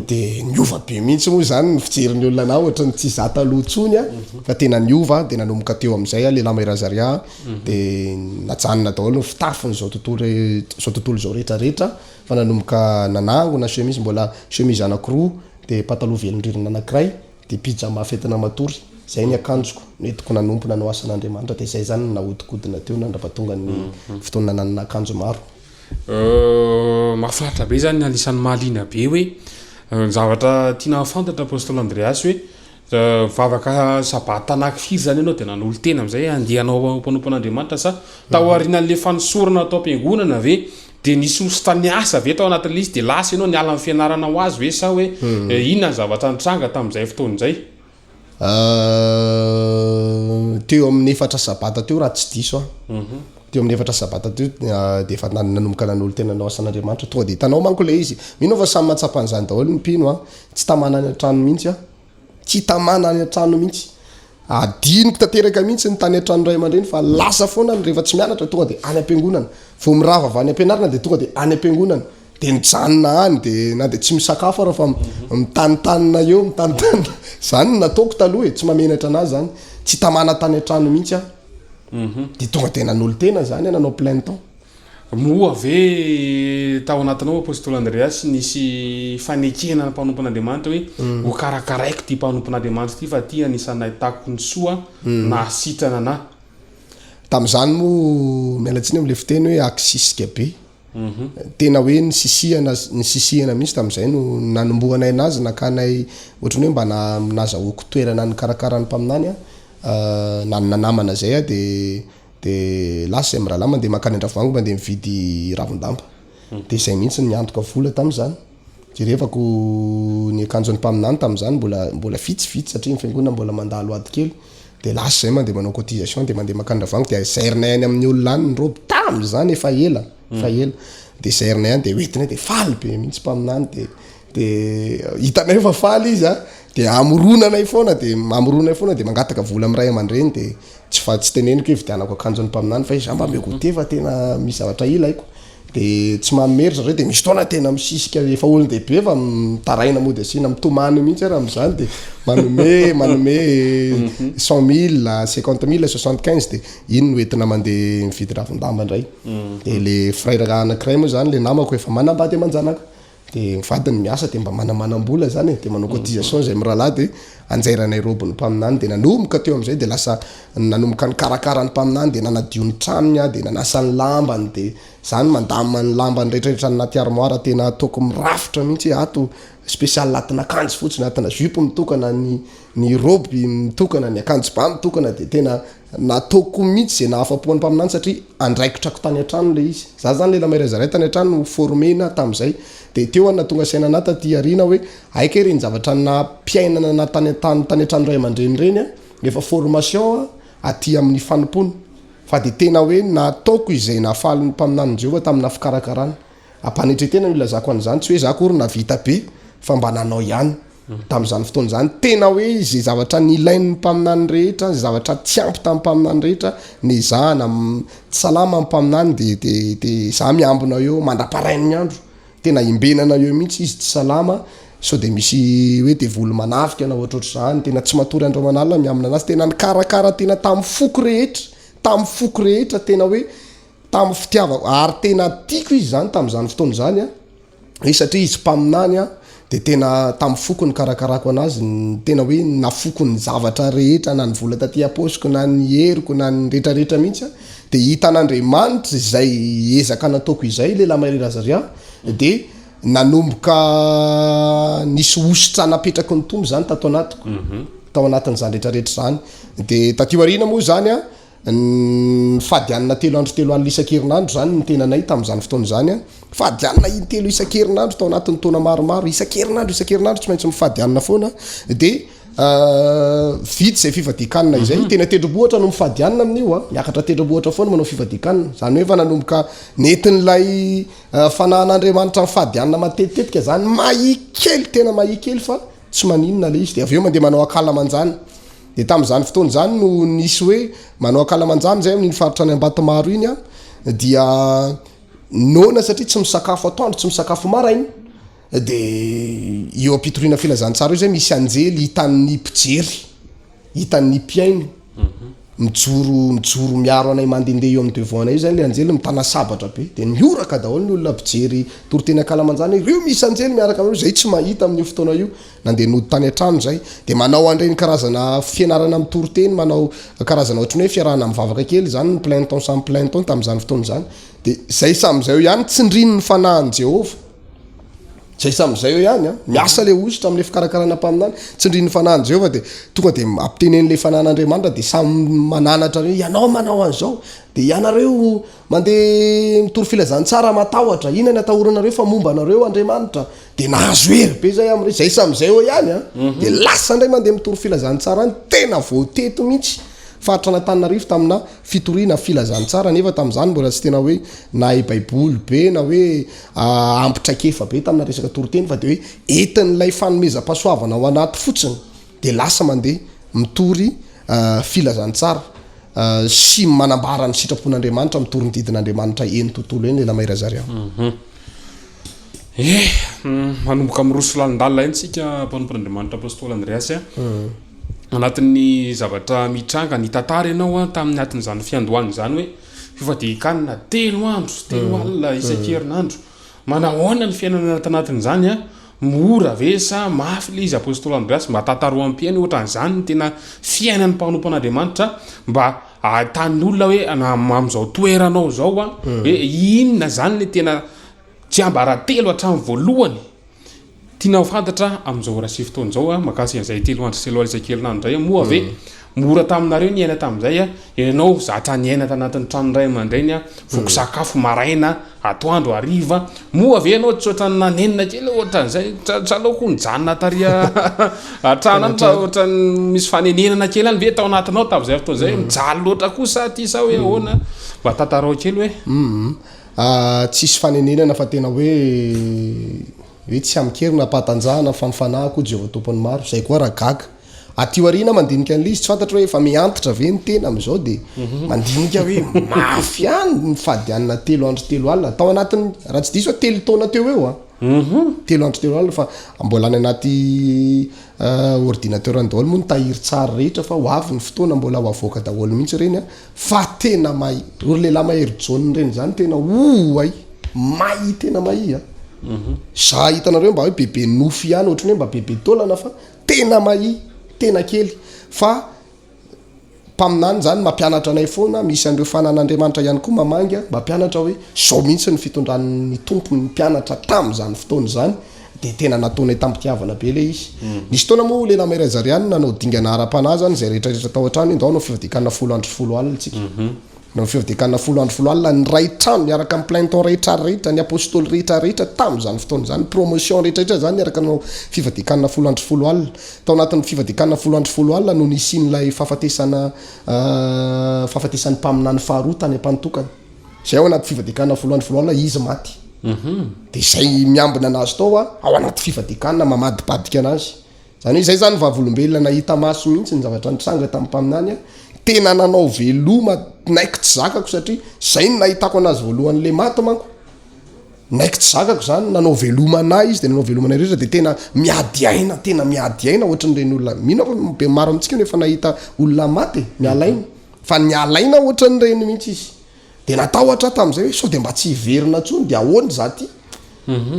dia niova be mihitsy moa zany ny fijerin'ny olona anao ohatran'ny tsy za taloha tsony a fa tena niova dia nanomboka teo amin'izay lehilahy Mairazaria dia najanona daholo ny fitafiny zao tontolo zao rehetrarehetra fa nanomboka nanango na chemise mbola chemise anankiroa dia pataloha velondrirana anankiray dia pyjama fetina matory zay ny akanjoko netiko nanompo nanao asan'Andriamanitra dia zay zany nahodikodina teo nandrapatonga ny fotoana nanana akanjo maro mahafinaritra be zany anisan'ny mahaliana be hoe zavatra tiana fantatra Apostoly Andreas hoe vavaka sabata anakifiry zany ianao dia nanolo tena amin'izay andehanao mpanompon'Andriamanitra sa taorianan'le fanosorana atao am-piangonana ve de nisy ositaniasa ve tao anatin'le izy de lasa ianao niala amin'ny fianarana ho azy hoe sa hoe inona ny zavatra nitranga tamin'izay fotoan'izay teo amin'ny 4 sabata teo raha tsy diso teo amin'ny 4 sabata teo de efa nanomboka nan'olo tena nao asan'Andriamanitra tonga de hitanao manko le izy mino fa samy matsapan'izany daholo ny mpino tsy tamana any an-trano mihitsy tsy tamana any an-trano mihitsy adiniko tanteraka mihitsy ny tany an-trano ray aman-dreny fa lasa foana rehefa tsy mianatra tonga de any am-piangonana vao mirava avy any am-pianarana de tonga de any am-piangonana de nijanona any de na de tsy misakafo ara fa mitanitanina eo mitanitanina zany nataoko taloha tsy mamenatra anazy zany tsy tamana tany an-trano mihitsy de tonga de nanolo tena zany nanao plein temps moa ve tao anatinao Apostoly Andreas nisy fanekena mpanompon'Andriamanitra hoe ho karakaraiko ty mpanompon'Andriamanitra ty fa ty anisany ahitako ny soa na sitrana na tam'izany moa mialatsiny am'le fiteny hoe aksisika be tena hoe ny sisihana mihitsy tam'izay no nanombohanay anazy nakanay ohatrany hoe mba nazahoako toerana ny karakarany mpaminany nanamana zay de lasa am'raha lama de makany andravoango mba de mividy ravindamba de zay mihitsy niantoka vola tam'izany jerevako ny akanjon'ny mpaminany tam'izany mbola vitsivitsy satria ny fiangonana mbola mandalo ady kely de lasa zay mandeha manao cotisation de mandeha makany andravoango de zairnay any amin'ny olona any ny robe tam'izany efa ela de zairnay any de hoetiny de faly be mihitsy mpaminany de hitanay fa faly izy de amoronanay foana de mangataka vola am'ray aman-dreny de tsy teneniko hoe vidianako akanjon'ny mpaminany fa izy mba megote fa tena misy zavatra ilaiko de tsy mamery zareo de misy taona tena misisika efa olon dehibe fa mitaraina mody asina mitomany mihitsy raha am'izany de manome 100 000 50 000 75 de iny no entina mandeha mividy ravindamba indray de le frère anankiray moa zany le namako efa manambady amanjanaka de mivadiny miasa de mba manamanam-bola zany de manao cotisation zay mirahalahy de anjairanay robo ny mpaminany de nanomboka teo am'izay de lasa nanomboka ny karakara ny mpaminany de nanadio ny tranony de nanasany lambany de zany mandamany lambany rehetrarehetra anaty armoire tena ataoko mirafitra mihitsy ato spécial latina akanjo fotsiny atina jupe mitokana ny robe mitokana ny akanjo ba mitokana de tena nataoko mihitsy zay nahafapoan'ny mpaminany satria andraikitrako tany an-trano le izy za zany lela mairazaray tany an-trano formena tam'izay de teo ana tonga saina anata ty arina hoe aika ireny zavatra na mpiainana na tany an-trano ray aman-dreny reny efa formation aty amin'ny fanompony fa de tena hoe nataoko izay nahafaly ny mpaminany Jehova tamina fikarakarana ampanetretena no ilazako an'izany tsy hoe za kory navita be fa mba nanao ihany tam'izany fotoana zany tena hoe izay zavatra nilain'ny mpaminany rehetra zay zavatra tsy ampy tamin'ny mpaminany rehetra ny zahana salama amin'ny mpaminany de za miambina eo mandraparainy ny andro tena imbenana eo mihitsy izy tsy salama so de misy hoe de volo manafika na ohatrohatr' zany tena tsy matory andro manalina miamina anazy tena ny karakara tena tamin'ny foko rehetra tena hoe tamin'ny fitiavako ary tena tiako izy zany tam'izany fotoana zany satria izy mpaminany de tena tamin'ny foko ny karakarako anazy tena hoe nafoko ny zavatra rehetra na ny vola taty aposiko na ny heriko na ny rehetrarehetra mihitsy de hitan'Andriamanitra izay ezaka nataoko izay lehilahy Maria de nanomboka nisy ositra napetraka ny tombo zany tato anatiko tao anatin'izany rehetrarehetra zany de tatio arina moa zany fadianina 3 andro isan-kerinandro zany ny tenanay tam'izany fotoana zany fadianina 3 isan-kerinandro tao anatin'ny taona maromaro isan-kerinandro tsy maintsy mifadianina foana de vitsy zay fifadian-kanina izay tena tendrombohatra no mifadianina amin'io miakatra tendrombohatra foana manao fifadian-kanina zany hoe fa nanomboka nentin'ilay fanahan'Andriamanitra mifadianina matetika zany mahikely tena mahikely fa tsy maninona le izy de avy eo mandeha manao akalamanjany de tam'izany fotoana zany no nisy hoe manao akalamanjany zay amin'ny faritra any Ambatomaro iny dia nona satria tsy misakafo atoandro tsy misakafo maraina de eo ampitoriana filazantsara io zay misy anjely hitan'ny mpijery hitan'ny mpiainy mijoro miaro anay mandendeha eo amin'ny devant anay io zany le anjely mitana sabatra be de mioraka daholo ny olona mpijery toroteny akalamanjany ireo misy anjely miaraka amin'io zay tsy mahita amin'io fotoana io nandeha nody tany an-trano zay de manao an'ireny karazana fianarana amin'ny toroteny manao karazana ohatrany hoe fiarahana mivavaka kely zany ny plein temps samy plein temps tam'izany fotoana zany de zay sam'izay ihany tsindriny ny fanahin Jehova zay sam'izay eo ihany a miasa le ositra am'le fikarakarana mpaminany tsy ndriny fanahany zay fa de tonga de ampitenen'le fanan'Andriamanitra de samy mananatra hoe ianao manao an'izao de ianareo mandeha mitory filazantsara matahotra ina ny atahoranareo fa momba anareo Andriamanitra de nahazo hery be zay am're zay sam'izay eo ihany a de lasa ndray mandeha mitory filazantsara any tena voateto mihitsy faritra n'Antananarivo tamina fitoriana filazantsara nefa tam'izany mbola tsy tena hoe na i baiboly be na hoe ampitraikefa be tamina resaka toroteny fa de hoe entin'ilay fanomezam-pahasoavana ao anaty fotsiny de lasa mandeha mitory filazantsara sy manambara ny sitrapon'Andriamanitra mitory ny didin'Andriamanitra eny tontolo eny lela mairazariao manomboka ami'roso lalindalina eny tsika mpanompon'Andriamanitra Apostoly Andreas anatin'ny zavatra mitranga ny tantara ianao tamin'ny atin'izany fiandohany zany hoe fifadian-kanina 3 andro isan-kerinandro manahoana ny fiainana anatin'izany mora ve sa mafy le izy Apostoly Andreas mba tantaram-piaina ohatran'izany ny tena fiainan'ny mpanompon'Andriamanitra mba ahitany olona hoe am'izao toeranao zao hoe inona zany le tena tsy ambaratelo hatramin'ny voalohany tianao fantatra am'izao ora sy fotoana zao makasy an'izay 3 andro 3 alina isan-kerinandro zay moa ve mora taminareo ny aina tam'izay ianao zatra ny aina tanatin'ny trano ray aman-dreny voko sakafo maraina atoandro hariva moa ve ianao tsy ohatrany nanenina kely ohatran'izay tralaoko nijanona taria trano any ohatrany misy fanenenana kely any ve tao anatinao tam'izay fotoana zay mijaly loatra kosa ty sa hoe ahoana mba tantarao kely hoe tsisy fanenenana fa tena hoe tsy amikerina patanjahana famifanahako Jehovah tompony maro zay koa raha gaga aty arina mandinika an'le izy tsy fantatra hoe efa miantitra ve ny tena am'izao de mandinika hoe mafy any mifadianina 3 andro 3 alina tao anatiny raha tsy diso 3 taona teo eo 3 andro 3 alina fa mbola any anaty ordinateur an-daholo moa nitahiry tsara rehetra fa ho avy ny fotoana mbola ho avoaka daholo mihitsy reny fa tena may ro lehilahy mahery jaune reny zany tena ay may tena may za hitanareo mba hoe bebe nofy ihany ohatrany hoe mba bebe taolana fa tena may tena kely fa mpaminany zany mampianatra anay foana misy an'ireo fanan'Andriamanitra ihany koa mamanga mampianatra hoe zao mihitsy ny fitondran'ny tompony ny mpianatra tam'izany fotoana zany de tena nataonay tampitiavana be le izy nisy taona moa lehilahy mairazariany nanao dingana ara-panahy zany zay rehetrarehetra tao an-trano ndao nao fifadian-kanina 10 andro 10 alina tsika nao fifadian-kanina 10 andro 10 alina ny ray trano miaraka amin'ny plainton rehetrarehetra ny apôstoly rehetrarehetra tam'izany fotoana zany promotion rehetrarehetra zany miaraka nao fifadian-kanina 10 andro 10 alina tao anatin'ny fifadian-kanina 10 andro 10 alina no nisin'ilay fahafatesan'ny mpaminany faharoa tany am-panotokana zay ao anaty fifadian-kanina 10 andro 10 alina izy maty de zay miambina anazy tao ao anaty fifadian-kanina mamadibadika anazy zany hoe zay zany vavolombelona nahita maso mihitsy ny zavatra nitranga tamin'ny mpaminany tena nanao veloma naiky tsy zakako satria zay ny nahitako anazy voalohan'le maty manko naiky tsy zakako zany nanao veloma anay izy de nanao veloma anay rehetra de tena miady aina ohatran'ireny olona mino fa be maro amintsika nefa nahita olona maty mialaina fa nialaina ohatran'ireny mihitsy izy de natahotra tam'izay hoe sao de mba tsy hiverina ntsony de ahoany zaty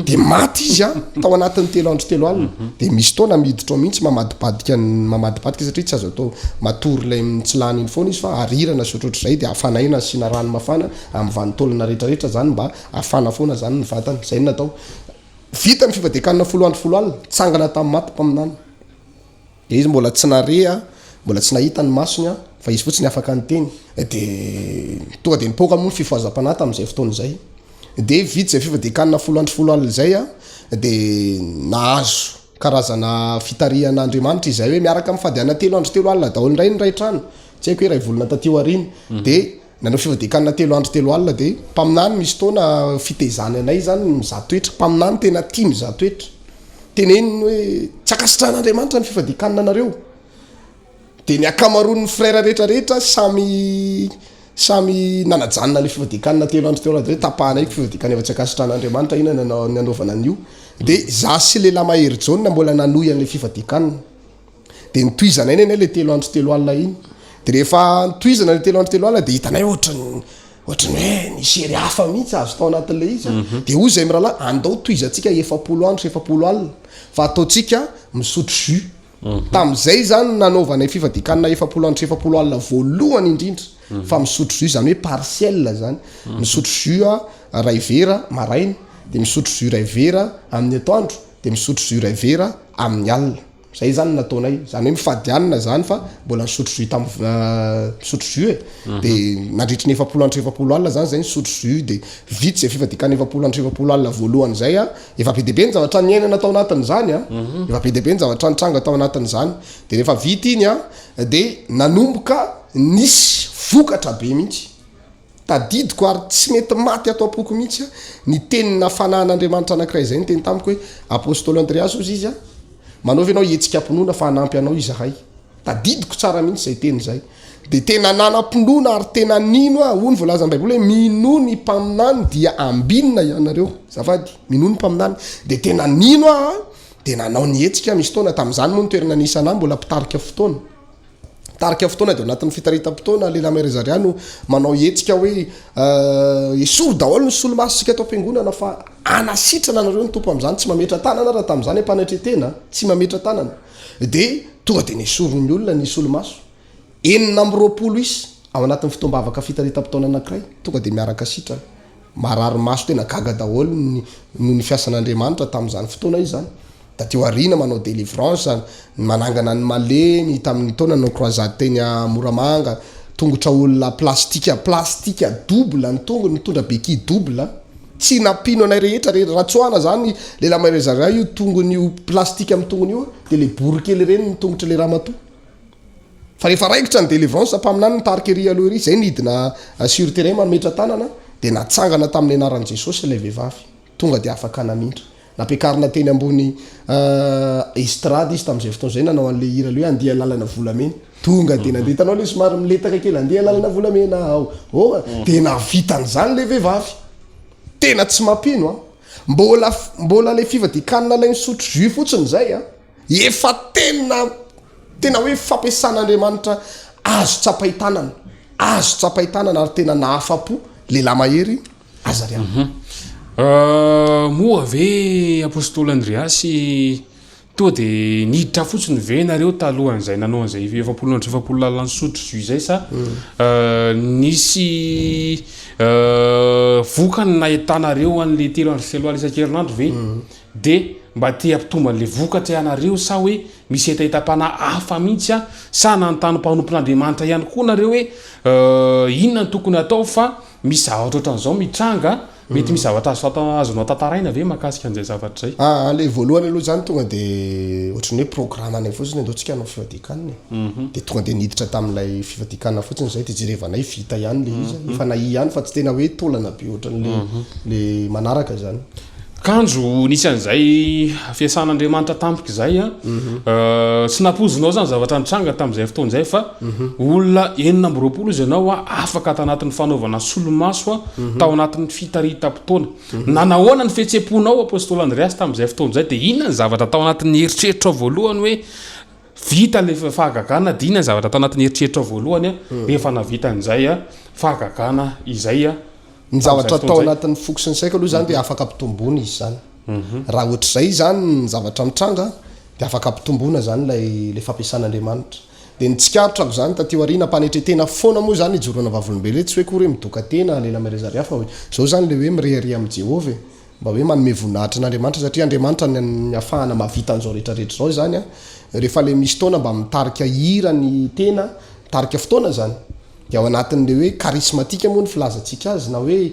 de maty izy tao anatin'ny 3 andro 3 alina de misy taona miditra mihitsy mamadibadika satria tsy azo atao matory lay tsy lany iny foana izy fa arirana sy ohatrohatr'izay de afanaina syna rano mafana amin'ny vanitolana rehetrarehetra zany mba afana foana zany ny vatany zay ny natao vita ny fifadian-kanina 10 andro 10 alina tsangana tamin'ny maty mpaminany de izy mbola tsy narea mbola tsy nahita ny masony fa izy fotsiny afaka nyteny de tonga de nipoka moa ny FIFOHAZAM-PANAHY tam'izay fotoana zay de vita zay fifadian-kanina 10 andro 10 alina zay de nahazo karazana fitarihan'Andriamanitra izay hoe miaraka mifadiana 3 andro 3 alina daholo ndray ny ray trano tsy haiko hoe ray volana tatio ariny de nanao fifadian-kanina 3 andro 3 alina de mpaminany misy taona fitezany anay zany mizatoetra mpaminany tena tia mizatoetra teneniny hoe tsy akasitran'Andriamanitra ny fifadian-kanina anareo de ny akamaroan'ny frère rehetrarehetra samy nanajanona le fifadian-kanina 3 andro 3 alina de tapahanay fifadian-kanina efa tsy akasitran'Andriamanitra ina nanaovana an'io de za sy lehilahy mahery jaune mbola nanohy an'le fifadian-kanina de nitoizana iny anay le 3 andro 3 alina iny de rehefa nitoizana le 3 andro 3 alina de hitanay ohatrany hoe nisery hafa mihitsy azo tao anatin'le izy de ozy zay mirahalahy andao toizatsika 70 andro 70 alina fa ataotsika misotro jus tam'izay zany nanaovanay fifadian-kanina 70 andro 70 alina voalohany indrindra fa misotro jus zany hoe partiel zany misotro jus ray vera maraina de misotro jus iray vera amin'ny atoandro de misotro jus iray vera amin'ny alina zay zany nataonay zany hoe mifadianina zany fa mbola misotro jus misotro jus de nandritry ny 700 alina zany zay misotro jus de vitsy zay fifadikany 700 alina voalohany zay efa be deabe ny zavatra niainana tao anatiny zany efa be deabe ny zavatra nitranga tao anatiny zany de rehefa vita iny de nanomboka nisy vokatra be mihitsy tadidiko ary tsy mety maty ato apoko mihitsy ny tenina fanan'Andriamanitra anankiray zay ny teny tamiko hoe Apostoly Andreas ozy izy manaovy anao hetsika ampinoana fa hanampy anao izahay tadidiko tsara mihitsy zay teny zay de tena nanampinoana ary tena nino hoy ny voalazan'ny Baiboly hoe mino ny mpaminany dia ambinina ianareo zafady mino ny mpaminany de tena nino de nanao ny hetsika misy fotoana tam'izany moa ny toerana nisana mbola mpitarika fotoana de anatin'ny fitaritam-potoana lehilahy Marizariano no manao hetsika hoe esory daholo ny solomasitsika ato am-piangonana fa anasitrana anareo ny tompo am'izany tsy mametra tanana raha tam'izany mpanatretena tsy mametra tanana de tonga de nesory ny olona ny solomaso 920 isy ao anatin'ny fitombavaka fitaritam-potoana anankiray tonga de miaraka sitrana marary maso tena gaga daholo no ny fiasan'Andriamanitra tam'izany fotoana izy zany da teo arina manao délivrance manangana ny malemy tamin'ny taona no croisade teny Moramanga tongotra olona plastika double ny tongony mitondra beki double tsy napino anay rehetra ratsoana zany lehilahy Marizara io tongony io plastika amin'ny tongony io de le borikely reny ny tongotra le ramatoa fa rehefa raikitra ny délivrance ampaminany nytarikery aloha ery zay nidina sur terrain mametra tanana de natsangana tamin'ny anaran'i Jesosy ilay vehivavy tonga de afaka namindra napiakarina teny ambony estrade izy tam'izay fotoana zay nanao an'le hira le hoe andeha lalana volamena tonga de nandeha tanao le somary miletaka kely andeha lalana volamena de navitan'izany le vehivavy tena tsy mampino mbola le fifadikanina lay misotro jus fotsiny zay efa tena hoe fampiasan'Andriamanitra azo tsapaitanana ary tena nahafapo lehilahy mahery Azariana moa ave Apostoly Andreas to de niditra fotsiny ve nareo talohan'izay nanao an'izay 700 alina sotro jus zay sa nisy vokany nahitanareo an'le 3 andro sy 4 alina isan-kerinandro ve de mba te ampitomba an'le vokatra ianareo sa hoe misy etaetam-panahy hafa mihitsy sa nanontany mpanompon'Andriamanitra ihany koa nareo hoe inona ny tokony atao fa misy zavatra ohatran'izao mitranga mety misy zavatra azonao tantaraina ve makasika an'izay zavatra zay le voalohany aloha zany tonga de ohatrany hoe programme anay fotsiny andaotsika hanao fifadikaniny de tonga de niditra tamin'ilay fifadikanina fotsiny zay de jerevanay vita ihany le izy efa nahi ihany fa tsy tena hoe tolana be ohatran'le manaraka zany kanjo nisy an'izay fiasan'Andriamanitra tampoka zay tsy napozinao zany zavatra nitranga tam'izay fotoana zay fa olona 920 izy ianao afaka tanatin'ny fanaovana solomaso tao anatin'ny fitaritam-potoana nanahoana ny fihetsem-ponao Apostoly Andreas tam'izay fotoana zay de inona ny zavatra tao anatin'ny heritreritra voalohany hoe vita le fahagagana de inona ny zavatra tao anatin'ny heritreritra voalohany rehefa navita an'izay fahagagana izay ny zavatra tao anatin'ny fokisiny saika aloha zany de afaka ampitombona izy zany raha ohatr'izay zany ny zavatra mitranga de afaka ampitombona zany le fampiasan'Andriamanitra de nitsikarotrako zany tateo arina mpanetretena foana moa zany ijoroana vavolombelona tsy hoe kory midoka tena lehilahy Marizariano fa zao zany le hoe mirehary amin'ny Jehovah mba hoe manome voninahitra n'Andriamanitra satria Andriamanitra ny afahana mavita an'izao rehetrarehetra zao zany rehefa le misy fotoana mba mitarika hira ny tena mitarika fotoana zany de ao anatin'le hoe karismatika moa ny filazantsika azy na hoe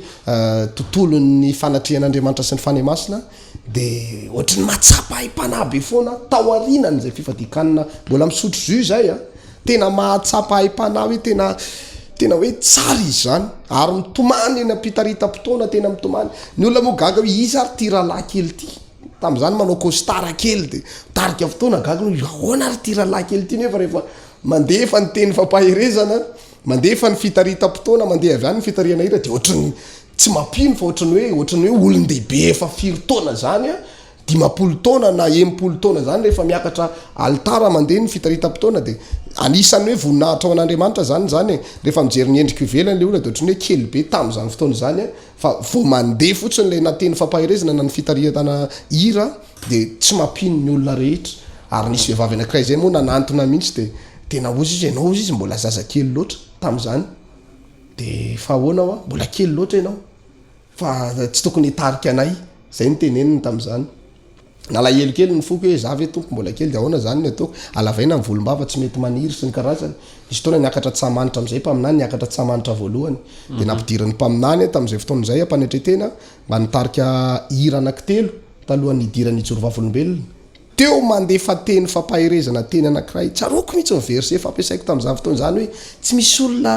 tontolon'ny fanatrehan'Andriamanitra sy ny fanahy masina de ohatrany matsapa haim-panahy be foana tao arinany zay fifadikanina mbola misotro jus zay tena mahatsapa haim-panahy hoe tena hoe tsara izy zany ary mitomany eny ampitaritam-potoana tena mitomany ny olona moa gaga hoe izy ary ty rahalahy kely ty tam'izany manao costara kely de tarika fotoana gaga no ahoana ary ty rahalahy kely ty nefa rehefa mandefa ny teny fampaherezana mandefa ny fitaritam-potoana mandeha avy any ny fitariana hira de ohatrany tsy mampino fa ohatrany hoe olon-dehibe efa 4 taona zany 10 taona na 10 taona zany rehefa miakatra altara mandeha ny fitaritam-potoana de anisany hoe voninahitra ao an'Andriamanitra zany rehefa mijery ny endrika ivelany le olona de ohatrany hoe kely be tam'izany fotoana zany fa vao mandeha fotsiny le nateny fampaherezana na ny fitariana hira de tsy mampino ny olona rehetra ary nisy vehivavy anankiray zay moa nanantona mihitsy de tena ozy izy ianao izy mbola zaza kely loatra tam'izany de fa ahoana mbola kely loatra ianao fa tsy tokony hitarika anay zay nyteneniny tam'zany nalahelo kely ny foko hoe za ve tompo mbola kely de ahoana zany ny ataoko alavaina ny volombava tsy mety maniry sy ny karazany izy tona niakatra tsamanitra am'izay mpaminany niakatra tsamanitra voalohany de nampidirany mpaminany tam'izay fotoan'izay ampanetretena mba nitarika hira anankitelo talohan'ny idirany ijorovavolobelona teo mandefa teny fampaherezana teny anankiray tsaroko mihitsy ny verse fampiasaiko tam'izany fotoan'izany hoe tsy misy olona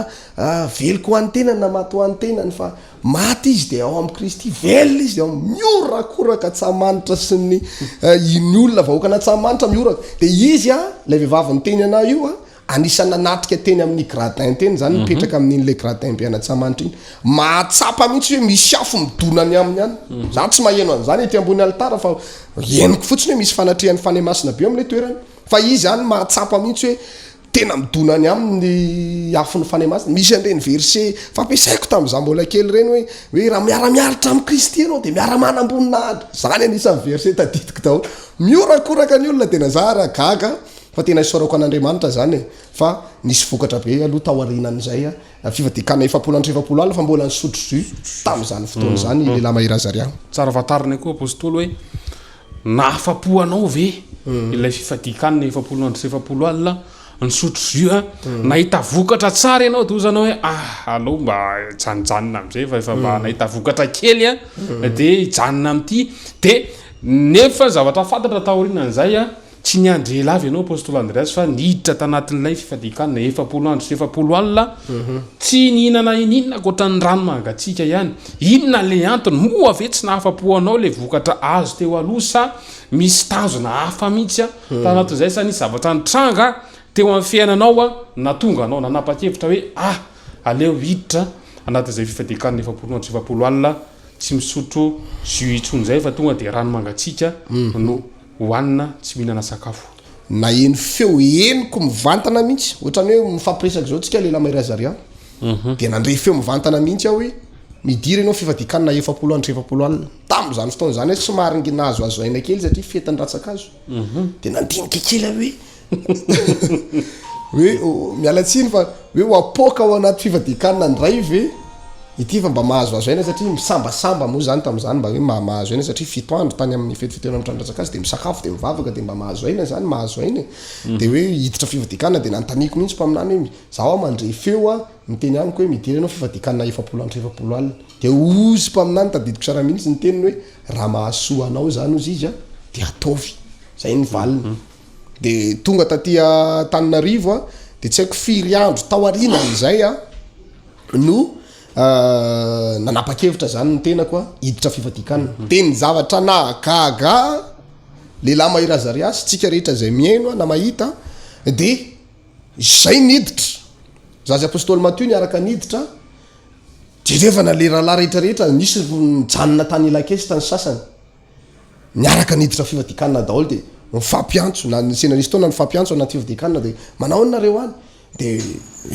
veliko ho an'ny tenany na maty ho an'ny tenany fa maty izy de ao amin'ny Kristy velona izy de ao miorakoraka tsamanitra sy ny iny olona vahoaka na tsamanitra mioraka de izy lay vehivavy ny teny ana io anisany nanatrika teny amin'ny gradin teny zany mipetraka amin'in'le gradin be ana-tsamanitra iny mahatsapa mihitsy hoe misy afo midonany aminy any za tsy maheno an'izany ety ambony alitara fa henoko fotsiny hoe misy fanatrehan'ny fanemasina be am'le toerany fa izy any mahatsapa mihitsy hoe tena midonany amin'ny afon'ny fanemasina misy an'ireny verse fampiasaiko tam'za mbola kely reny hoe raha miara-miaritra amin'ny Kristy ianao de miara-mana amboninahitra zany anisan'ny verse tadidiko daholo miorakoraka ny olona tena zara gaga fa tena isorako an'Andriamanitra zany fa nisy vokatra be aloha taorinan'izay fifadian-kanina 770 fa mbola nisotro jus tam'zany fotoana zany lehilahy Mahirazaria tsara vatarina koa apôstoly hoe nahafapoanao ve ilay fifadian-kanina 770 nisotro jus nahita vokatra tsara ianao de ozanao hoe allo mba janjanina am'izay fa efa mba nahita vokatra kely de hijanona am'ty de nefa zavatra fantatra taorinan'izay tsy niandre lavy ianao Apostoly Andreas fa niditra tanatin'ilay fifadian-kanina 770 tsy nihinana ininona koatra ny rano mangatsiaka ihany inona le antony moa ve tsy nahafapoanao le vokatra azo teo aloha sa misy tanjona hafa mihitsy tanatin'izay sa nisy zavatra nitranga teo amin'ny fiainanao natonga anao nanapa-kevitra hoe aleo hiditra anatin'izay fifadian-kanina 770 tsy misotro jus intson'izay fa tonga de rano mangatsiaka no hoanina tsy mihinana sakafo na eny feo eniko mivantana mihitsy ohatrany hoe mifampiresaka zao tsika lehilahy Mahirazaria de nandre feo mivantana mihitsy aho hoe midiry ianao fifadian-kanina 770 tam'zany fotoana zany hoe somary nginazo azo aina kely satria fetany ratsakazo de nandinika kely hoe hoe mialatsiny fa hoe ho apoka ao anaty fifadian-kanina ndray ve ity fa mba mahazo azo aina satria misambasamba moa zany tam'zany mba hoe mahazo aina satria 7 andro tany amin'ny fetifetena mitradratsakazy de misakafo de mivavaka de mba mahazo aina zany mahazo aina de hoe hiditra fifadian-kanina de nantaniko mihitsy mpaminany hoe zaho mandre feo miteny amiko hoe midiry ianao fifadian-kanina 770 de ozy mpaminany tadidiko sara mihitsy ny teniny hoe raha mahasoa anao zany ozy izy de ataovy zay ny valiny de tonga tatia Tananarivo de tsy haiko 4 andro taorinan'izay no nanapa-kevitra zany ny tenako hiditra fifadian-kanina de ny zavatra nahagaga lehilahy Mahirazaria sy tsika rehetra zay miaino na mahita de zay niditra zazy apôstoly Matio niaraka niditra jerevana le rahalahy rehetrarehetra nisy mijanona tany Ilakesy tany sasany niaraka niditra fifadian-kanina daholo de mifampiantso na nisena nisy taona mifampiantso anaty fifadian-kanina de manao nareo any de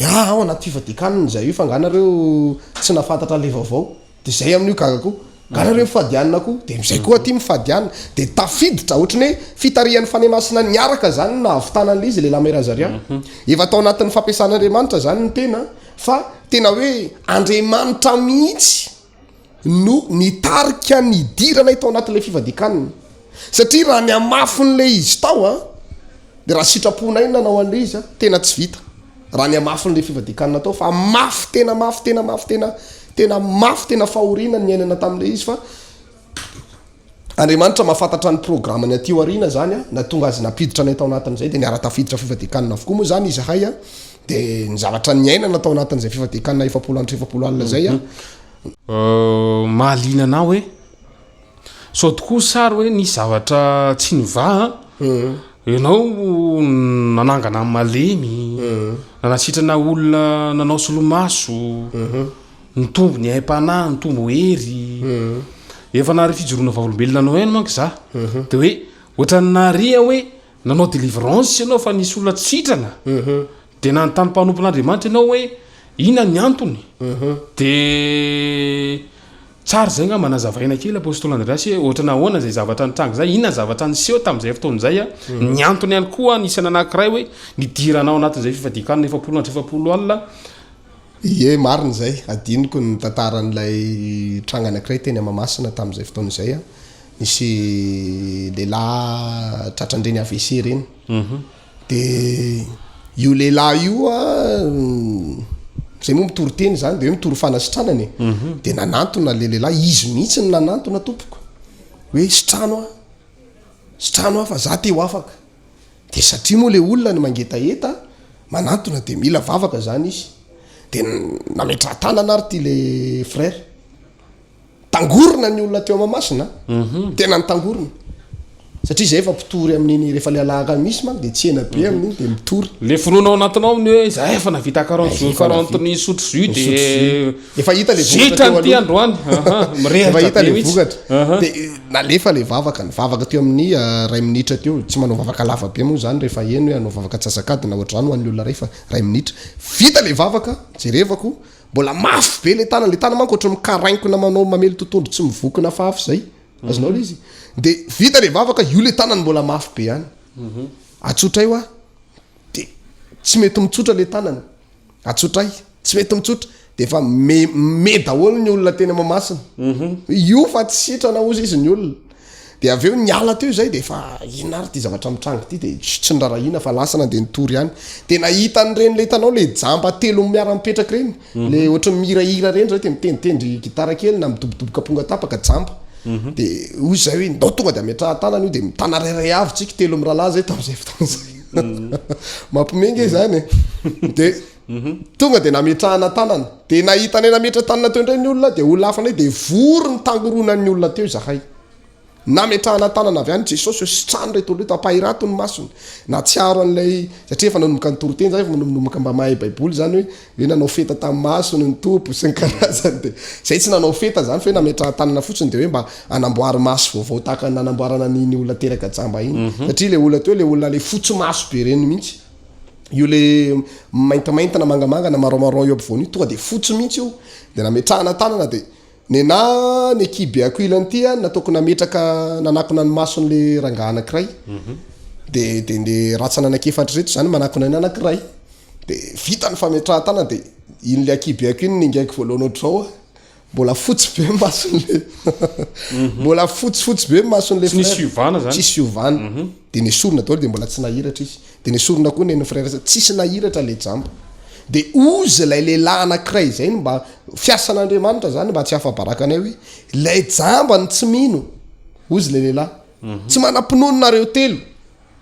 ao anaty fifadian-kanina zay io fa nganareo tsy nafantatra le vaovao de zay amin'io gagako nganareo fifadianina ko de mizay koa aty mifadianina de tafiditra ohatrany hoe fitarihan'ny fanemasina niaraka zany nahavitanan'le izy lehilahy Mahirazaria efa tao anatin'ny fampiasan'Andriamanitra zany ny tena fa tena hoe Andriamanitra mihitsy no nitarika ny dirana tao anatin'le fifadian-kanina satria raha ny amafin'le izy tao de raha sitraponay nanao an'le izy tena tsy vita raha ny amafin'le fifadian-kanina tao fa mafy tena mafy tena mafy tena mafy tena fahoriana ny ainana tam'le izy fa Andriamanitra mahafantatra ny programany aty aoriana zany na tonga azy napiditra anay tao anatin'izay de niara tafiditra fifadian-kanina avokoa moa zany izy hay de ny zavatra ny ainana tao anatin'izay fifadian-kanina 770 zay mahalina anao hoe so tokoa sary hoe nisy zavatra tsy niva ianao nanangana malemy nanasitrana olona nanao solomaso nitombo ny aim-panahy nitombo hery efa nary fijoroana vavolombelona anao eny manko za de hoe ohatrany naria hoe nanao délivrance ianao fa nisy olona tsitrana de nanontany mpanompon'Andriamanitra ianao hoe ina ny antony de tsara zay nga manazavaina kely Apostoly Andreas ohatrana ahoana zay zavatra nitranga zay inona zavatra niseho tam'izay fotoan'izay ny antony ihany koa nisy anankiray hoe nidiranao anatin'izay fifadian-kanina 770 ie mariny zay adiniko ny tantaran'ilay tranga anankiray teny Mahamasina tam'izay fotoan'izay nisy lehilahy tratrandreny AVC reny de io lehilahy io zay moa mitory teny zany de hoe mitory fanasitranany de nanantona le lehilahy izy mihitsy ny nanantona tompoko hoe sitrano fa za te ho afaka de satria moa le olona ny mangetaeta manantona de mila vavaka zany izy de nametratanana ary ty le frère tangorona ny olona teo Mahamasina tena nitangorona satria zay efa mpitory amin'iny rehefa le alahaka misy manko de tsy ena be amin'iny de mitory le finoanao anatinao amin'ny hoe za efa navita 40 ny Isotry jus de efa hita le vokatra ty androany efa hita le vokatra de nalefa le vavaka ny vavaka teo amin'ny 2 minitra teo tsy manao vavaka lava be moa zany rehefa eny hoe anao vavaka tsasakady na ohatrany ho an'ny olona rehefa 2 minitra vita le vavaka jerevako mbola mafy be le tana manko ohatry mikarainko na manao mamely totondo tsy mivokona fafy zay azonao le izy de vita le vavaka io le tanany mbola mafy be any atsotray wa de tsy mety mitsotra le tanany atsotray tsy mety mitsotra de fa me daholo ny olona tena Mahamasina io fa tsy sitrana ozy izy ny olona de aveo niala teo zay de fa ina ary ty zavatra mitrango ty de tsy nrarahina fa lasana de nitory any de nahita an'ireny le hitanao le jamba telo miara mipetraka reny le ohatry mihirahira reny zay de mitenditendry gitara kely na midobodoboka ponga tapaka jamba de ozy zay hoe ndao tonga de ametraha tanana io de mitana rairay avy tsika telo mirahalahy zay tam'izay fotoana zay mampimengy zany de tonga de nametrahana tanana de nahita ny nametra tanana teo indray ny olona de olona hafa nay de vory ny tangorona ny olona teo zahay nametrahana tanana avy any Jesosy hoe sitrano reto reto apahirato ny masony na tsy aro an'ilay satria efa nanomboka ny toroteny zay efa nanomboka mba mahay baiboly zany hoe nanao feta tamin'ny masony ny tompo sy ny karazany de zay tsy nanao feta zany fa hoe nametraha tanana fotsiny de hoe mba anamboary maso vaovao tahaka ny nanamboarana ny olona teraka jamba iny satria le olona teo le olona le fotsy maso be reny mihitsy io le maintimainty na mangamanga na marron io ampovoany io tonga de fotsy mihitsy io de nametrahana tanana de nena ny kiby akuilany ty nataoko nametraka nanakona ny mason'le rangaha anankiray de le ratsana anakefatra reto zany manakona ny anankiray de vita ny fametraha tanana de iny le akiby akuiny ningaiko voalohany ohatrao mbola fotsy be mason'le mbola fotsifotsy be mason'le tsy siovana zany tsy siovana de nesorina daholo de mbola tsy nahiratra izy de nesorina koa ny frère tsisy nahiratra le jamba de ozy lay lehilahy anankiray zay mba fiasan'Andriamanitra zany mba tsy hafabaraka anay hoe lay jamba ny tsy mino ozy le lehilahy tsy manam-pinononareo telo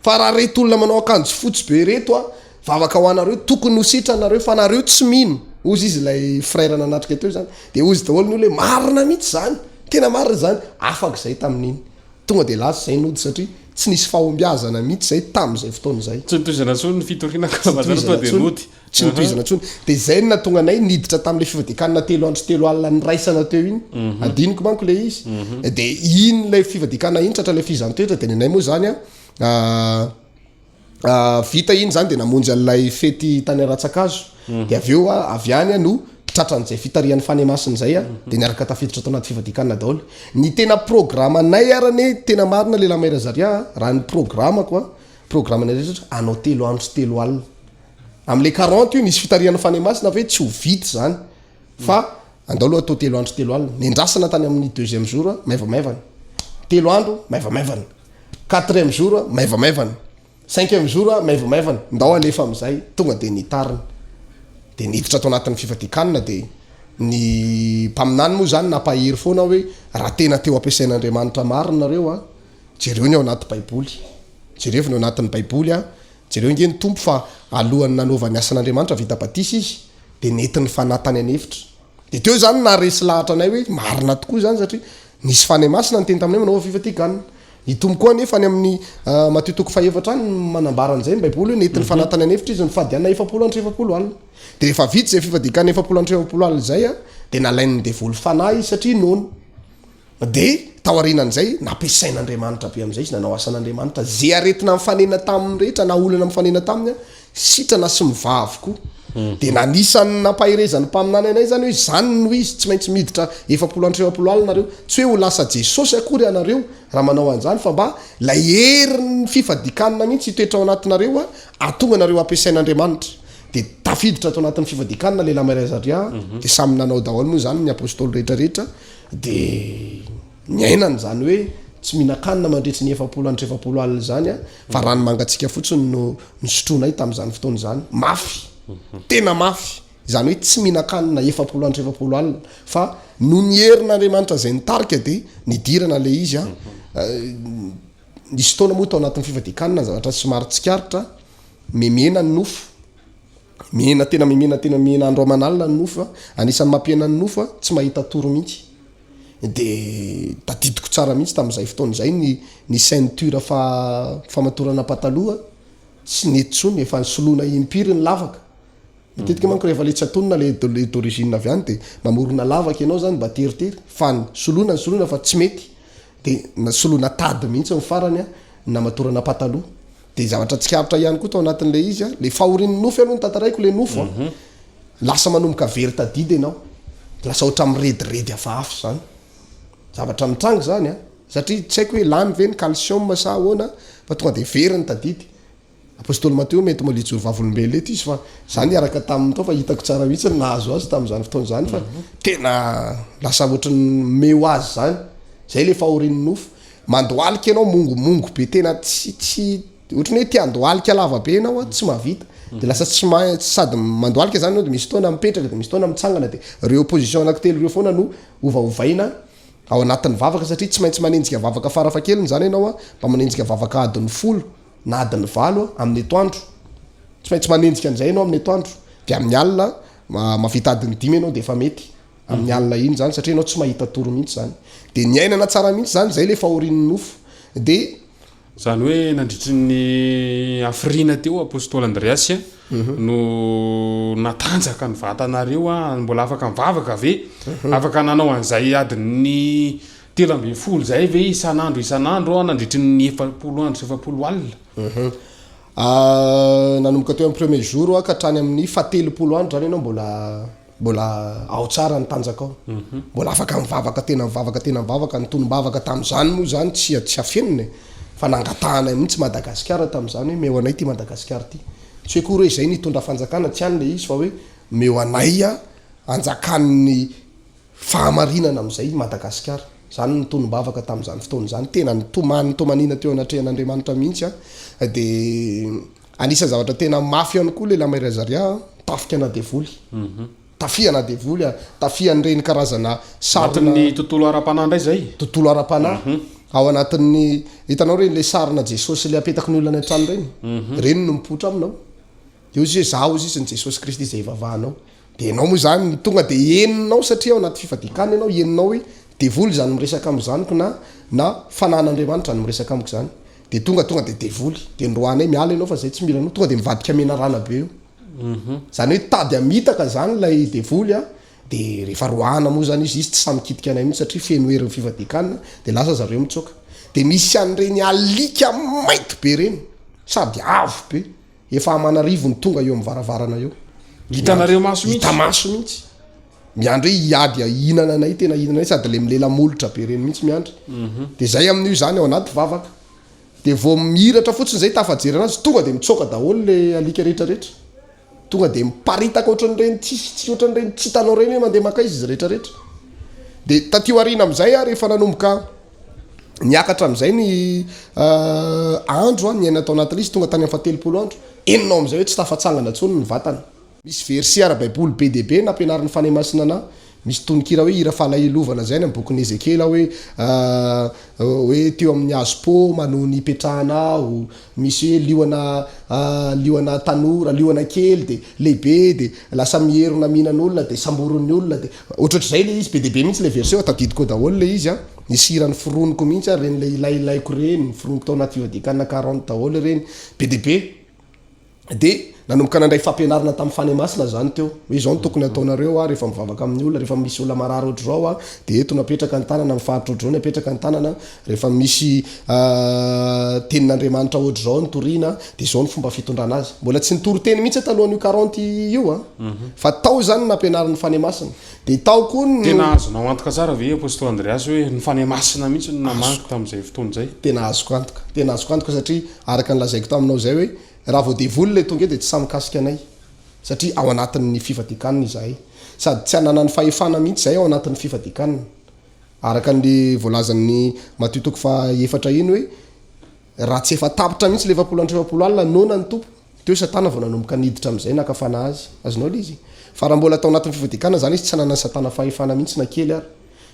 fa raha reto olona manao akanjo fotsy be reto vavaka ho anareo tokony ho sitranareo fa nareo tsy mino ozy izy lay frère nanatrika teo zany de ozy daholo ny olo hoe marina mihitsy zany tena marina zany afaka zay tamin'iny tonga de lasa zay nody satria tsy nisy fahombiazana mihitsy zay tam'izay fotoana zay tsy nitoizana tsony ny fitorianakazany de nody tsy nitoizana tsony de zay ny natonga anay niditra tam'le fifadikanana 3 andro 3 alina niraisana teo iny adiniko manko le izy de iny le fifadikanana iny tratra le fizantoetra de nenay moa zany vita iny zany de namonjy an'lay fety tany Aratsakazo de aveo avy any no tratran'izay fitarian'ny Fanamasina zay de niaraka tafiditra tao anaty fifadikanana daholo ny tena programme anay arane tena marina le lamay Razaria raha ny programme anay rehetra anao 3 andro 3 alina am'le 40 io nisy fitarian'ny Fanamasina fa hoe tsy ho vity zany fa andalo atao 3 andro 3 alina nendrasana tany amin'ny 2e jour maivamaivana 3 andro maivamaivana 4e jour maivamaivana 5e jour maivamaivana ndao alefa am'izay tonga de nitarina de niditra tao anatin'ny fifadikanana de ny mpaminany moa zany nampahery foana hoe raha tena teo ampiasain'Andriamanitra marina nareo jereo ny ao anaty baiboly jereo ny ao anatin'ny baiboly jereo nge ny tompo fa alohan'ny nanaovany asan'Andriamanitra vita batisa izy de netiny fanatany anevitra de teo zany naresy lahatra anay hoe marina tokoa zany satria nisy Fanamasina ny teny taminay manao fifadikanana itombo koa nefa any amin'ny Matthieu 4 any manambaran'izay ny baiboly hoe netiny fanatany anevitra izy ny fadiana 7 andro 7 alina de rehefa vitsy zay fifadikana 7 andro 7 alina zay de nalain'ny devoly fanahy satria nono de taorinan'izay nampiasain'Andriamanitra be am'izay izy nanao asan'Andriamanitra zay aretina mifanena tamin'ny rehetra na olana mifanena taminy sitrana sy miva avokoa de nanisany nampahirezany mpaminany anay zany hoe zany no izy tsy maintsy miditra 7 andro 7 alina nareo tsy hoe ho lasa Jesosy akory anareo raha manao an'izany fa mba lay herin'ny fifadikanana mihitsy hitoetra ao anatinareo atonga nareo ampiasain'Andriamanitra de tafiditra tao anatin'ny fifadikanana le lamarazaria de samy nanao daholo moa zany ny apôstoly rehetrarehetra de nyainany zany hoe tsy mihinan-kanina mandritsy ny 7 alina zany a fa rano mangatsika fotsiny no nisotronay tamin'izany fotoana zany mafy tena mafy zany hoe tsy mihinan-kanina 7 alina fa no ny herin'Andriamanitra zay nitarika de nidirana le izy a nisy fotoana moa tao anatin'ny fifadian-kanina zavatra somary tsikaritra memena ny nofo mihena tena mihena andro aman'alina ny nofo anisan'ny mampiena ny nofo tsy mahita toro mihitsy de tadidiko tsara mihitsy tamin'izay fotoana zay ny ceinture famatorana pataloha tsy netsony efa nisoloana impiry ny lavaka matetika manko rehefa le tsy atonina le d'origine avy any de mamorona lavaka ianao zany mba teritery fa soloana fa tsy mety de nasoloana tady mihitsy ny farany na matorana pataloha de zavatra tsikaritra ihany koa tao anatin'le izy le fahorin'ny nofo aloha ny tantaraiko le nofo lasa manomboka very tadidy ianao lasa ohatra mirediredy hafahafa zany zavatra mitrango zany satria tsy haiko hoe lamy ve ny calcium sa ahoana fa tonga de very ny tadidy apôstoly Mateo mety malitsory vavolombelona eto izy fa zany araka tamin'ny tao fa hitako tsara mihitsy nahazo azy tamin'izany fotoana zany fa tena lasa ohatrany meo azy zany zay le fahorin'ny nofo mandoalika ianao mongomongo be tena tsy ohatrany hoe tiandoalika lava be ianao tsy mahavita de lasa tsy sady mandoalika zany de misy fotoana mipetraka de misy fotoana mitsangana de reo position anankitelo reo foana no ovaovaina ao anatin'ny vavaka satria tsy maintsy manenjika vavaka farafakeliny zany ianao mba manenjika vavaka adiny 10 na adiny 8 amin'ny etoandro tsy maintsy manenjika an'izay ianao amin'ny etoandro de amin'ny alina mavita adiny 5 ianao de efa mety amin'ny alina iny zany satria ianao tsy mahita toro mihitsy zany de ny ainana tsara mihitsy zany zay le fahorin'ny nofo de zany hoe nandritry ny afrina teo apôstoly Andreas no natanjaka ny vatanareo mbola afaka mivavaka ve afaka nanao an'izay adiny 13 zay ve isan'andro nandritry ny 70 alina nanomboka teo amin'ny premier jour ka hatrany amin'ny 70 andro zany ianao mbola ao tsara ny tanjaka ao mbola afaka mivavaka tena mivavaka ny tonombavaka tamin'izany moa zany tsy afeniny fa nangatahana mihitsy Madagasikara tamin'izany hoe meo anay ty Madagasikara ty tsy hoe kory hoe zay nitondra fanjakana tsy any le izy fa hoe meo anay anjakan'ny fahamarinana amin'izay Madagasikara zany nitonombavaka tamin'izany fotoana zany tena tomanina teo anatrehan'Andriamanitra mihitsy de anisa zavatra tena mafy ihany koa le lamairezaria tafika na devoly tafiana devoly tafian'ireny karazana sariny tontolo ara-panahy ndray zay tontolo ara-panahy ao anatin'ny hitanao reny le sarina Jesosy le apetaka ny olona an-trano reny no mipotra aminao de ozy hoe zaho izy ny Jesosy Kristy zay vavahanao de enao moa zany tonga de eninao satria ao anaty fifadian-kanina ianao eninao hoe devoly zany miresaka am'zaniko na fanan'Andriamanitra ny miresaka amiko zany de tonga de devoly de ndroanay miala ianao fa zay tsy mila anao tonga de mivadika mena rana be eo zany hoe tady amitaka zany lay devoly de rehefa roana moa zany izy tsy samikitika anay mihitsy satria feno herin'ny fifadian-kanina de lasa zareo mitsoka de misy an'ireny alika maiky be reny sady avo be efa manarivo ny tonga eo amin'ny varavarana eo hitanareo maso mihitsy miandro hoe iady ihinana anay tena ihinana anay sady le milela molitra be reny mihitsy miandry de zay amin'io zany ao anaty vavaka de vao miratra fotsiny zay tafajery anazy tonga de mitsoka daholo le alika rehetrarehetra tonga de miparitaka ohatran'ireny tsy ohatran'ireny tsy hitanao reny hoe mandeha maka izy rehetrarehetra de tatio arina am'izay rehefa nanomboka niakatra am'izay ny andro ny aina atao anatin'le izy tonga tany amin'ny 70 andro eninao am'izay hoe tsy tafatsangana tsony ny vatana misy versi ara-baiboly be de be nampianarin'ny fanahy masina na misy tonikira hoe ira falahilovana zay ny bokin'ny Ezekela hoe teo amin'ny hazo-po mano ny petrahanao misy hoe liona tanora liona kely de lehibe de lasa mierona mihinan'olona de samboron'ny olona de ohatr'zay le izy be de be mihitsy le verset tadidiko daholo le izy nisirany foroniko mihitsy reny le ilailaiko reny foroniko tao anaty fifadian-kanina 40 daholo reny be de be de nanomboka nandray fampianarana tamin'ny fanahy masina zany teo hoe zao ny tokony ataonareo rehefa mivavaka amin'ny olona rehefa misy olona marary ohatr' zao de eto napetraka ny tanana mifaritra ohatr' zao napetraka ny tanana rehefa misy tenin'Andriamanitra ohatr' zao ny toriana de zao ny fomba fitondrana azy mbola tsy nitoro teny mihitsy talohan'io 40 io fa tao zany nampianarin'ny fanahy masina de tao koa tena azonao antoka tsara ve apôstoly Andreas hoe ny fanahy masina mihitsy no namaniko tamin'izay fotoana zay tena azoko antoka satria araka ny lazaiko taminao zay hoe raha vao devoly le tonga de tsy samikasika anay satria ao anatin'ny fifadian-kanina izahay sady tsy anana ny fahefana mihitsy zay ao anatin'ny fifadian-kanina araka ny voalazan'ny Matthieu toko fa efatra iny hoe raha tsy efa tapitra mihitsy le 20 alina nona ny tompo teo satana vao nanomboka niditra am'izay nakafana azy azonao le izy fa raha mbola tao anatin'ny fifadikana zany izy tsy nanana satana fahefana mihitsy na kely ary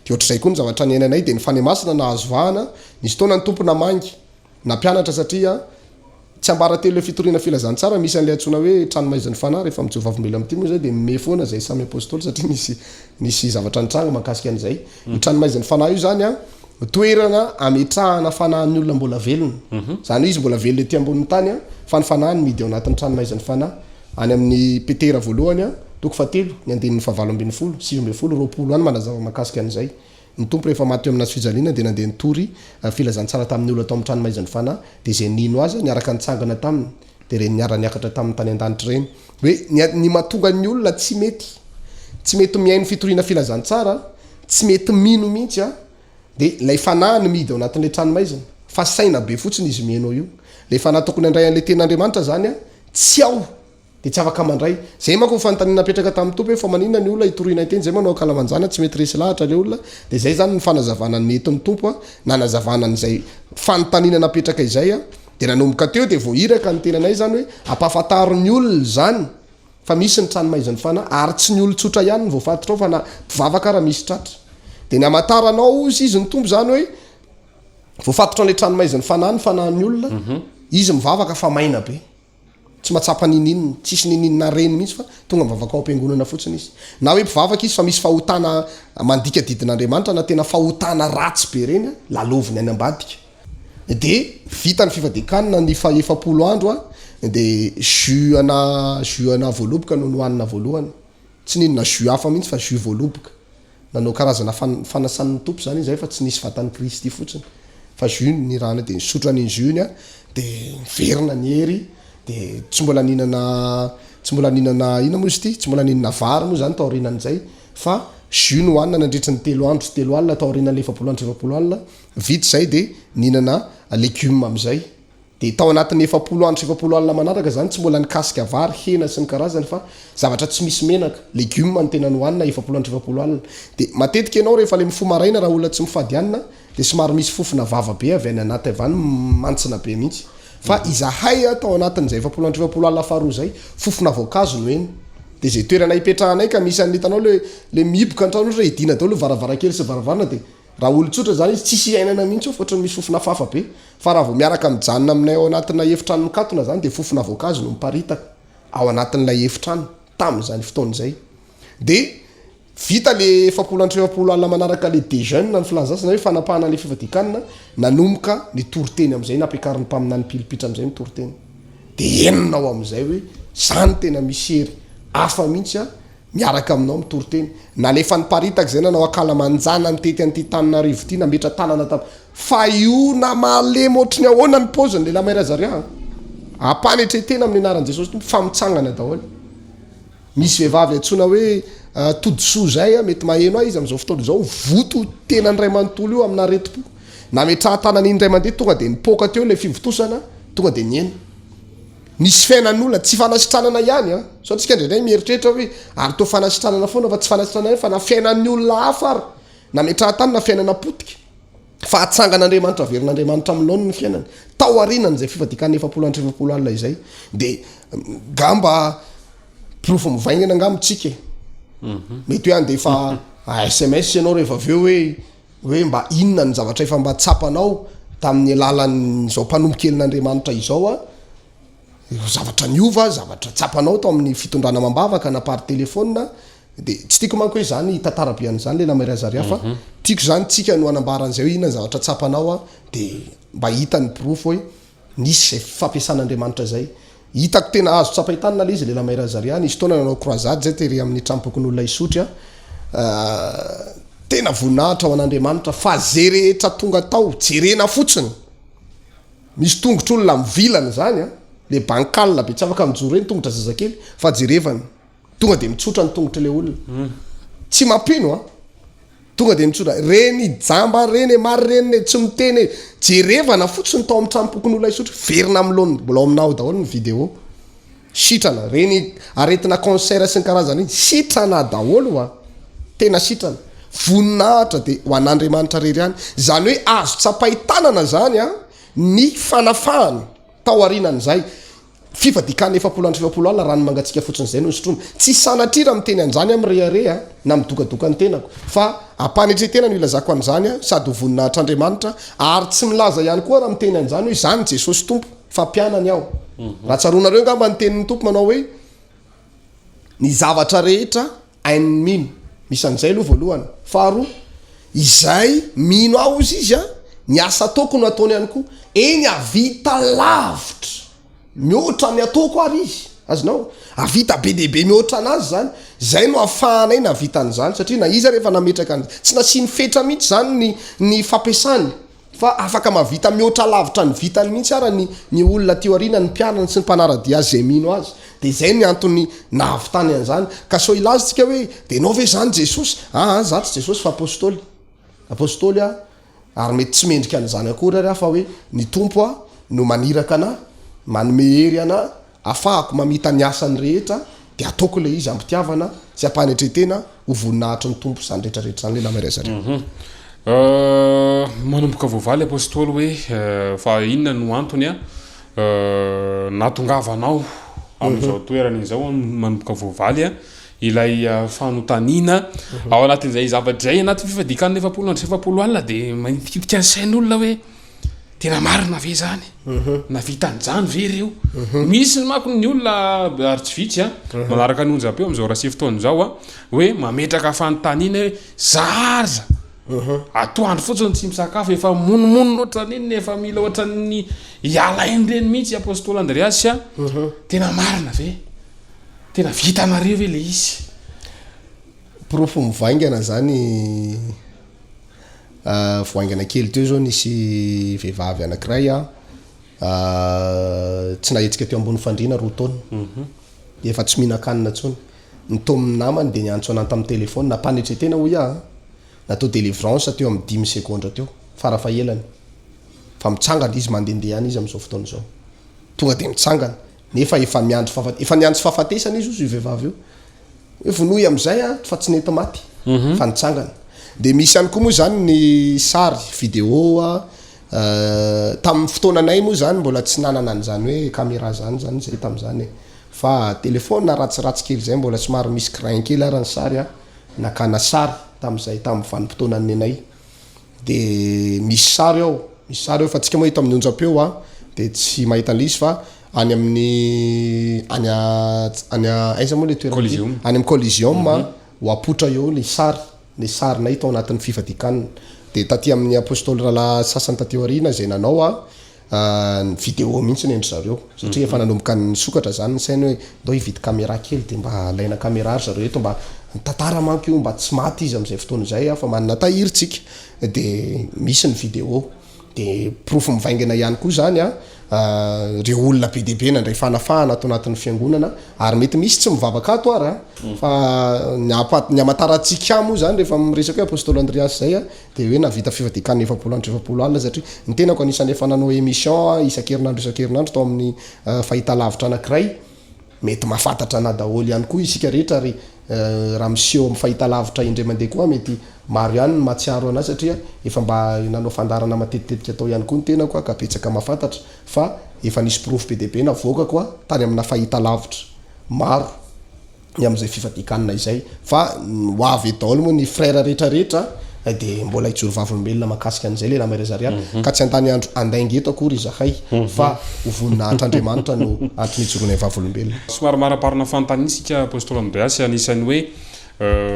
de ohatr'izay koa ny zavatra ny ainanay de ny fanemasina na azo vahana nisy taona ny tompo namangy na mpianatra satria tsy ambara telo le fitoriana filazantsara misy an'le antsona hoe tranomaizan'ny fanahy rehefa mijovavomela am'ty moa zay de mime foana zay samy apôstoly satria nisy zavatra nitranga mahakasika an'izay io tranomaizan'ny fanahy io zany a toerana ametrahana fanahin'ny olona mbola velona zany izy mbola velona ety ambonin'ny tany a fa ny fanahiny midy ao anatin'ny tranomaizan'ny fanahy any amin'ny petera voalohany a toko fatelo ny andenin'ny favalo ambin'ny folo 7 roapolo any manazava mahakasika an'izay ny tompo rehefa maty eo aminazy fijaliana de nandeha nitory filazantsara tamin'ny olona tao amin'ny tranomaizan'ny fanahy de zay nino azy niaraka nitsangana taminy de reny niara-niakatra tamin'ny tany an-danitra reny hoe ny mahatonga ny olona tsy mety miaino fitoriana filazantsara tsy mety mino mihitsy a de lay fanahy ny midy ao anatin'le tranomaizana fa saina be fotsiny izy miainao io le fanahy tokony andray an'le ten'Andriamanitra zany a tsy ao de tsy afaka mandray zay manko fanontaniana napetraka tamin'ny tompo hoe fa manina ny olona itoriana iteny zay manao akalamanjana tsy mety resy lahatra le olona de zay zany ny fanazavana ny eton'ny tompo a nanazavana n'izay fanontaniana napetraka izay a de nanomboka teo de voahiraka ny tenanay zany hoe ampafantaro ny olona zany fa misy ny tranomaizan'ny fanahy ary tsy ny olon-tsotra ihany ny voafatotra ao fa na mpivavaka raha misy tratra de ny amataranao izy ny tompo zany hoe voafatotra an'le tranomaizan'ny fanahy ny fanahin'ny olona izy mivavaka fa maina be tsy mahatsapa ninininy tsisy nininina reny mihitsy fa tonga mivavaka ao am-piangonana fotsiny izy na hoe mpivavaka izy fa misy fahotana mandika didin'Andriamanitra na tena fahotana ratsy be reny a laloviny any ambadika de vita ny fifadikanina ny fa 70 andro a de juana voaloboka no nohanina voalohany tsy ninona jus hafa mihitsy fa jus voaloboka nanao karazana fanasan'ny tompo zany izay fa tsy nisy vatan'ny Kristy fotsiny fa jus ny rana de nisotro an'iny jus iny a de verina ny hery de tsy mbola ninana ina moa izy ty tsy mbola ninana vary moa zany taorinan'izay fa jus no hoanina nandritra ny 3 andro sy 3 alina taorinan'le 70 alina vita zay de ninana legioma am'izay de tao anatin'ny 70 andro 70 alina manaraka zany tsy mbola nikasika vary hena sy ny karazany fa zavatra tsy misy menaka legioma ny tena nohanina 70 andro 70 alina de matetika ianao rehefa le mifo maraina raha olona tsy mifadianina de somary misy fofona vava be avy any anaty avany mantsina be mihitsy fa izahay tao anatin'izay 70 andro 70 alina faharoa zay fofona voankazo no eny de zay toerana ipetrahanay ka misy an'itanao le miboka antrano re idina daholo varavarakely sy varavarana de raha olon-tsotra zany izy tsisy iainana mihitsy ao fotrany misy fofona fafa be fa raha vao miaraka mijanona aminay ao anatina efitrano mikatona zany de fofona voankazo no miparitaka ao anatin'ilay efitrano tamin'izany fotoan'izay de vita le 70 andro 70 alina manaraka le déjeune ny filazasana hoe fanapahana le fifadikanina nanomboka ny toriteny am'izay nampiakariny mpaminany pilipitra am'izay mitoriteny de eninao am'izay hoe zany tena misy hery afa mihitsy a miaraka aminao mitoriteny na lefa niparitaka zay nanao akala manjana nytety an'ty taninarivo ty nametra tanana tam fa io na malemy ohatriny ahoana ny paoziny le lamairazariah apanetretena amin'ny anaran'i Jesosy fa mitsangana daholo misy vehivavy antsona hoe todisoa zay a mety maheno ahy izy am'izao fotoana zao voto tena nyray manontolo io amina retipo nametraha tanana iny ray mandeha tonga de nipoka teo le fivotosana tonga de niena nisy fiainan'olona tsy fanasitranana ihany a so tsika ndrendray mieritreritra hoe ary to fanasitranana foana fa tsy fanasitranana fa na fiainan'ny olona hafa ary nametraha tany na fiainana potika fa atsangan'Andriamanitra averin'Andriamanitra aminao ny fiainany tao arinany zay fifadikan'ny 70 andro 70 alina izay de gamba profo mivaingana ngamitsika mety hoe ande efa SMS ianao rehefa aveo hoe mba inona ny zavatra efa mba tsapanao tamin'ny alalan'ny zao mpanombokelin'Andriamanitra izao a zavatra niova zavatra tsapanao tao amin'ny fitondrana mambavaka na par telefona de tsy tiako manko hoe zany tantara-piany zany le lamairazariah fa tiako zany tsika no anambaran'izay hoe inona ny zavatra tsapanao a de mba hitany profo hoe nisy zay fampiasan'Andriamanitra zay hitako tena azo tsapaitanina le izy le lamairazariah nisy tona nanao croisade zay tery amin'ny trampokon'olona Isotry tena voninahitra ao an'Andriamanitra fa zay rehetra tonga tao jerena fotsiny misy tongotr'olona mivilana zany a le bankal be tsy afaka mijoro reny tongotra zazakely fa jerevany tonga de mitsotra ny tongotra le olona tsy mampino a tonga de mitsotra reny jamba reny mary reny tsy miteny jerevana fotsiny tao amin'ny trampokon'olona Isotry verina am'lony mbola ao aminao daholo ny vidéo sitrana reny aretina concert sy ny karazana iny sitrana daholo a tena sitrana voninahitra de ho an'Andriamanitra rery ihany zany hoe azo tsapaitanana zany a ny fanafahany tao arinan'izay fifadikan'ny 7 alina rano mangatsika fotsiny zay no sotrona tsy sanatrira miteny an'izany amin'ny rearea na midokadoka ny tenako fa ampanetretena no ilazako an'izany a sady ho voninahitr'Andriamanitra ary tsy milaza ihany koa raha miteny an'izany hoe zany Jesosy tompo fa mpianany aho raha tsaronareo ngamba ny tenin'ny tompo manao hoe ny zavatra rehetra hainy mino misy an'izay aloha voalohany faharoa izay mino aho izy a ny asa ataoko no ataony ihany koa eny avita lavitra mihoatra ny ataoko ary izy azonao avita be dehibe mihoatra anazy zany zay no ahafahanay navita an'izany satria na izy rehefa nametraka an'izany tsy nasiany fetra mihitsy zany ny fampiasany fa afaka mavita mihoatra lavitra ny vitany mihitsy ara ny olona teo arina ny mpianana sy ny mpanaradia azy zay mino azy de zay ny antony nahavitany an'izany ka so ilazitsika hoe de nao ve zany Jesosy za tsy Jesosy fa apôstoly ary mety tsy mendrika an'izany akory ary fa hoe ny tompo a no maniraka ana manome hery ana afahako mamita ny asany rehetra de ataoko le izy ampitiavana sy ampanetretena ho voninahitra ny tompo zany rehetrarehetra zany le namarezary manomboka voavaly apôstoly hoe fa inona no antony a natongavanao amin'izao toerana izao manomboka voavaly a ilay fanotanina ao anatin'izay zavatra zay anaty fifadikan'ny 7 alina de manitikidika ny sain'olona hoe tena marina ve zany navita an'izany ve reo misy mako ny olona ary tsy vitsy a manaraka ny onjapeo am'izao raha 7 taona zao a hoe mametraka fanotanina hoe zaza atoandro fotsiny tsy misakafo efa monomono ohatran'iny efa mila ohatran'ny ialainy reny mihitsy Apostoly Andreas a tena marina ve tena vita anareo ve le izy profo mivaingana zany voaingana kely teo zao nisy vehivavy anankiray a tsy nahetsika teo ambony fandriana 2 taona de efa tsy mihinan-kanina tsony ny tomony namany de niantso anany tamin'ny telefôny nampanetretena hoy natao délivrance teo amin'ny 10 secondes teo farafahelany fa mitsangana izy mandendehany izy amin'izao fotoana zao tonga de mitsangana nefa efa niandry fahafatesana izy io vehivavy io hoe vonoy am'izay fa tsy nety maty fa nitsangana de misy ihany koa moa zany ny sary vidéo tamin'ny fotoananay moa zany mbola tsy nanana an'izany hoe caméra zany zay tam'izany fa telefôna ratsiratsy kely zay mbola somary misy grain kely arany sary nakana sary tam'izay tamin'ny vanim-potoanany anay de misy sary ao fa tsika mahita amin'ny onjam-peo de tsy mahita an'izy fa any amin'ny any aiza moa le toerana any amin'ny Coliseum ho apotra eo le sarinay tao anatin'ny fifadikanina de taty amin'ny apôstoly rahala sasany tateo arina zay nanao ny vidéo mihitsy ny endry zareo satria efa nanomboka ny sokatra zany ny sainy hoe ndao hividy caméra kely de mba alaina caméra ary zareo eto mba tantara manko io mba tsy maty izy am'izay fotoana zay fa manana tahiritsika de misy ny vidéo de profo mivaingana ihany koa zany reo olona be dehibe nandray fanafahana ato anatin'ny fiangonana ary mety misy tsy mivavaka ato ary fa ny amataratsika moa zany rehefa miresaka hoe apôstoly Andreas zay de hoe navita fifadikan'ny 7 alina satria ny tenako anisany efa nanao émission isan-kerinandro tao amin'ny fahitalavitra anankiray mety mahafantatra na daholo ihany koa isika rehetra ary raha miseho amin'ny fahitalavitra indray mandeha koa mety maro ihany ny matsiaro anazy satria efa mba nanao fandarana matetitetika atao ihany koa ny tena koa ka betsaka mahafantatra fa efa nisy profo be dehibe navoaka koa tany amina fahitalavitra maro ny am'izay fifadikanina izay fa ho avy daholo moa ny frère rehetrarehetra de mbola hijoro vavolombelona makasika an'izay le namarezary ka tsy antany andro andaingeto akory izahay fa ho voninahitr'Andriamanitra no antony hijoroanay vavolombelona somary maraparina fantanisika apôstoly Andreas anisany hoe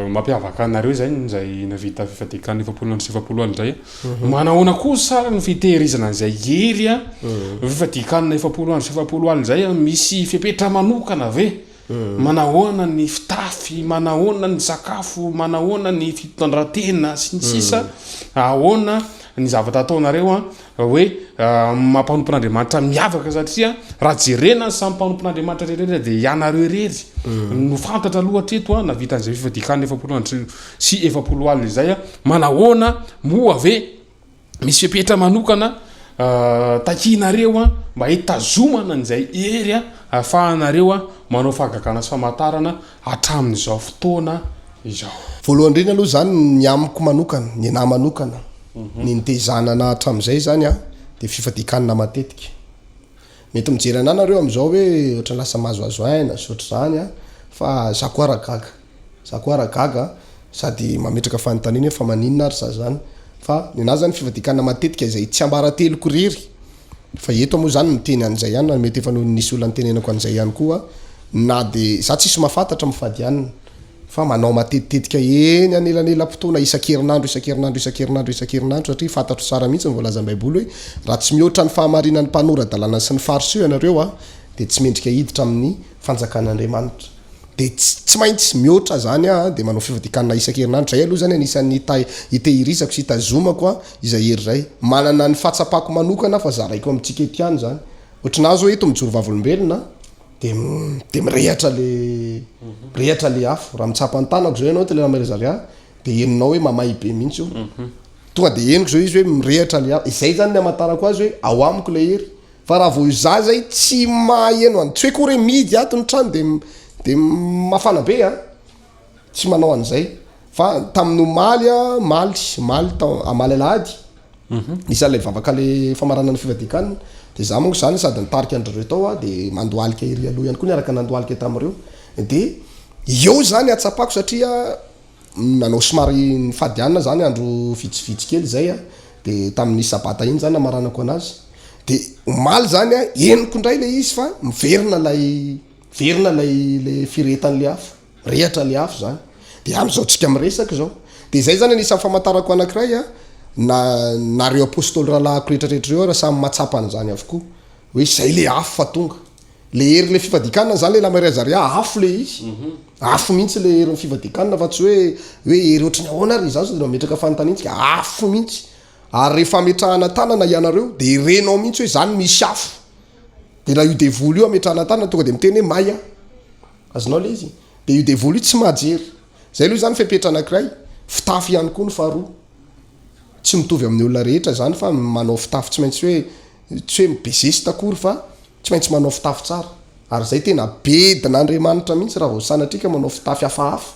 mampiavaka anareo zay navita fifadikan'ny 7 alina zay manahoana koa sara ny fitehirizana an'izay hery fifadikanina 7 alina zay misy fipetra manokana ve manahoana ny fitafy manahoana ny sakafo manahoana ny fitondratena sy ny sisa ahoana ny zavatra ataonareo hoe mampanompon'Andriamanitra miavaka satria raha jerena samy mpanompon'Andriamanitra rehetra de ianareo rery no fantatra aloha hatreto navita an'izay fifadikan'ny 7 sy 7 alina izay manahoana moa ve misy fipetra manokana takinareo mba hitazomana an'izay hery ahafahanareo manao fahagakana sy famantarana hatramin'izao fotoana izao voalohany indrindra aloha zany ny amiko manokana ny anahy manokana ny nitezana hatram'izay zany a de fifadikanina matetika mety mijery anah nareo am'izao hoe ohatra lasa mahazoazo aina sotry zany a fa za koa aragaga sady mametraka fanontaniana fa maninona ary sa zany fa ny anahy zany fifadikanina matetika izay tsy ambarateloko rery fa eto moa zany miteny an'izay ihany na mety efa no nisy olona nitenenako an'izay ihany koa na de za tsisy mahafantatra mifadianina fa manao matetitetika eny anelanelam-potoana isan-kerinandro satria fantatro tsara mihitsy nyvoalaza baiboly hoe raha tsy mihoatra ny fahamarinan'ny mpanorad-dalàna sy ny fariseo ianareo a de tsy mendrika hiditra amin'ny fanjakan'Andriamanitra de tsy maintsy mihoatra zany a de manao fifadikanina isan-kerinandro zay aloha zany anisan'ny itehirizako sy itazomako a izay hery zay manana ny fahatsapako manokana fa zaraiko amintsika etiany zany ohatranazy hoe eto mijoro vavolombelona de mirehatra le afo raha mitsapany tanako zao ianao telemamerazaria de eninao hoe mamay be mihitsy io tonga de eniko zao izy hoe mirehatra le afo izay zany ny amatarako azy hoe ao amiko le hery fa raha vao za zay tsy maheno any tsy hoe kory midy ato ny trano de mafana be a tsy manao an'izay fa tamin'ny maly amaly alahady isan'lay vavaka le famarana ny fifadikanina de za monko zany sady nitarika andrareo tao a de mandoalika ery aloha ihany koa niaraka nandoalika tamireo de eo zany atsapako satria nanao somary nifadianina zany andro vitsivitsy kely zay a de tamin'ny sabata iny zany amaranako anazy de omaly zany a eniko indray le izy fa miverina le firetan'le afo rehatra le afo zany de am'izao tsika miresaka zao de zay zany anisan'ny famantarako anankiray a nareo apôstoly rahalahako rehetrarehetra reo raha samy matsapana zany avokoa hoe zay le afo fa tonga le hery le fifadikanina zany le lamariazaria afo le izy afo mihitsy le hery fifadikanina fa tsy hoe hery ohatrany ahoana ry zao de metraka fanontaniantsika afo mihitsy ary rehefa ametrahana tanana ianareo de renao mihitsy hoe zany misy afo de raha io devoly io ametrahana tanana tonga de miteny hoe maya azonao le izy de io devoly io tsy mahajery zay aloha zany fepetra anankiray fitafy ihany koa ny faharoa tsy mitovy amin'ny olona rehetra zany fa manao fitafy tsy maintsy hoe bezesy takory fa tsy maintsy manao fitafy tsara ary zay tena bedin'Andriamanitra mihitsy raha vao sanatrika manao fitafy hafahafa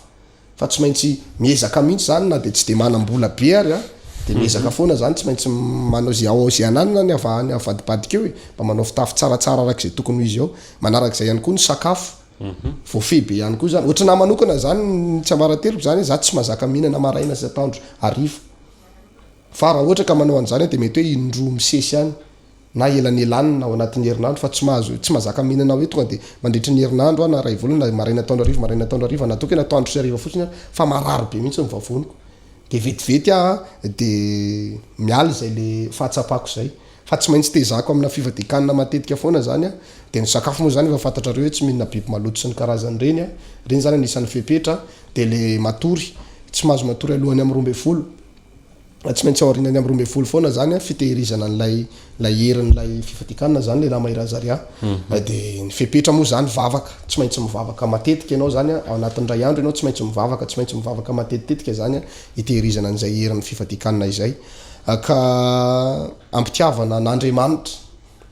fa tsy maintsy miezaka mihitsy zany na de tsy de manam-bola be ary a de miezaka foana zany tsy maintsy manao zay ananina ny avadibadika eo mba manao fitafy tsaratsara arak'izay tokony izy ao manarak'izay ihany koa ny sakafo voafebe ihany koa zany ohatrana manokana zany tsy ambarateloko zany za tsy mahazaka mihinana maraina sy atoandro ariva fa raha ohatra ka manao an'izany de mety hoe indroa misesy ihany na elanyelanina ao anatin'ny herinandro fa tsy mahazaka mihinana hoe tonga de mandritry ny herinandro na ray volana na maraina atoandro ariva na toky na atoandro sy ariva fotsiny fa marary be mihitsy mivavoniko de vetivety de mialy zay le fahatsapako zay fa tsy maintsy tezako amina fifadikanina matetika foana zany a de ny sakafo moa zany efa fantatrareo hoe tsy mihinana biby maloto sy ny karazany reny zany anisan'ny fepetra de le matory tsy mahazo matory alohany amin'ny 12 tsy maintsy aorinany amin'ny 12 foana zany a fitehirizana n'lay herin'lay fifadikanina zany le lamahirazaria de ny fepetra moa zany vavaka tsy maintsy mivavaka matetika ianao zany ao anatin'ny ray andro ianao tsy maintsy mivavaka matetitetika zany a itehirizana an'izay herin'ny fifadikanina izay ka ampitiavana n'Andriamanitra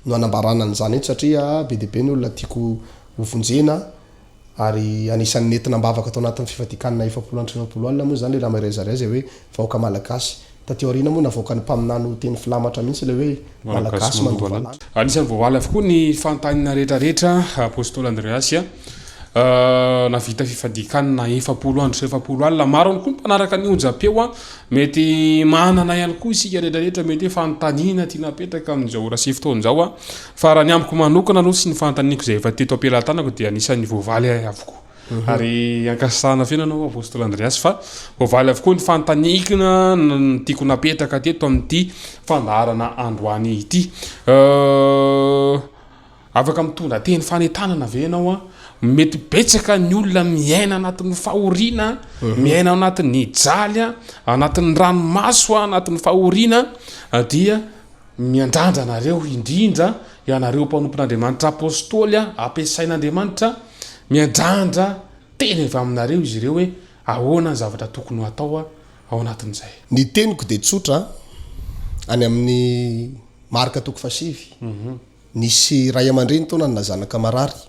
no anambarana an'izany eto satria be deabe ny olona tiako hovonjena ary anisan'ny netina mbavaka atao anatin'ny fifadikanina 7 alina moa zany le lamahirazaria zay hoe vahoaka malagasy tatiorina moa navoaka ny mpaminano teny filamatra mihitsy le hoe malagasy mandovalana anisan'ny voavaly avokoa ny fantanina rehetrarehetra Apostoly Andreas navita fifadikanina 7 andro sy 7 alina maro any koa mpanaraka ny onjam-peo a mety manana ihany koa isika rehetrarehetra mety hoe fanontaniana tia napetraka amin'izao rasy fotoan'izao a fa raha ny amiko manokana aloha sy ny fanontaniako zay efa teto ampelantanako dia anisan'ny voavaly avokoa ary ankasana fiananao Apostoly Andreas fa voavaly avokoa ny fantanikina tiako napetraka teto amin'ity fandarana androany ity afaka mitondra teny fanetanana ve ianao a mety betsaka ny olona miaina anatin'ny fahoriana miaina anatin'ny jaly anatin'ny ranomaso anatin'ny fahoriana dia miandrandra nareo indrindra ianareo mpanompon'Andriamanitra apôstôly ampiasain'Andriamanitra miandrandra teny avy aminareo izy ireo hoe ahoana ny zavatra tokony atao ao anatin'izay ny teniko de tsotra any amin'ny marika toko fasivy nisy ray aman-dreny taona na zanaka marary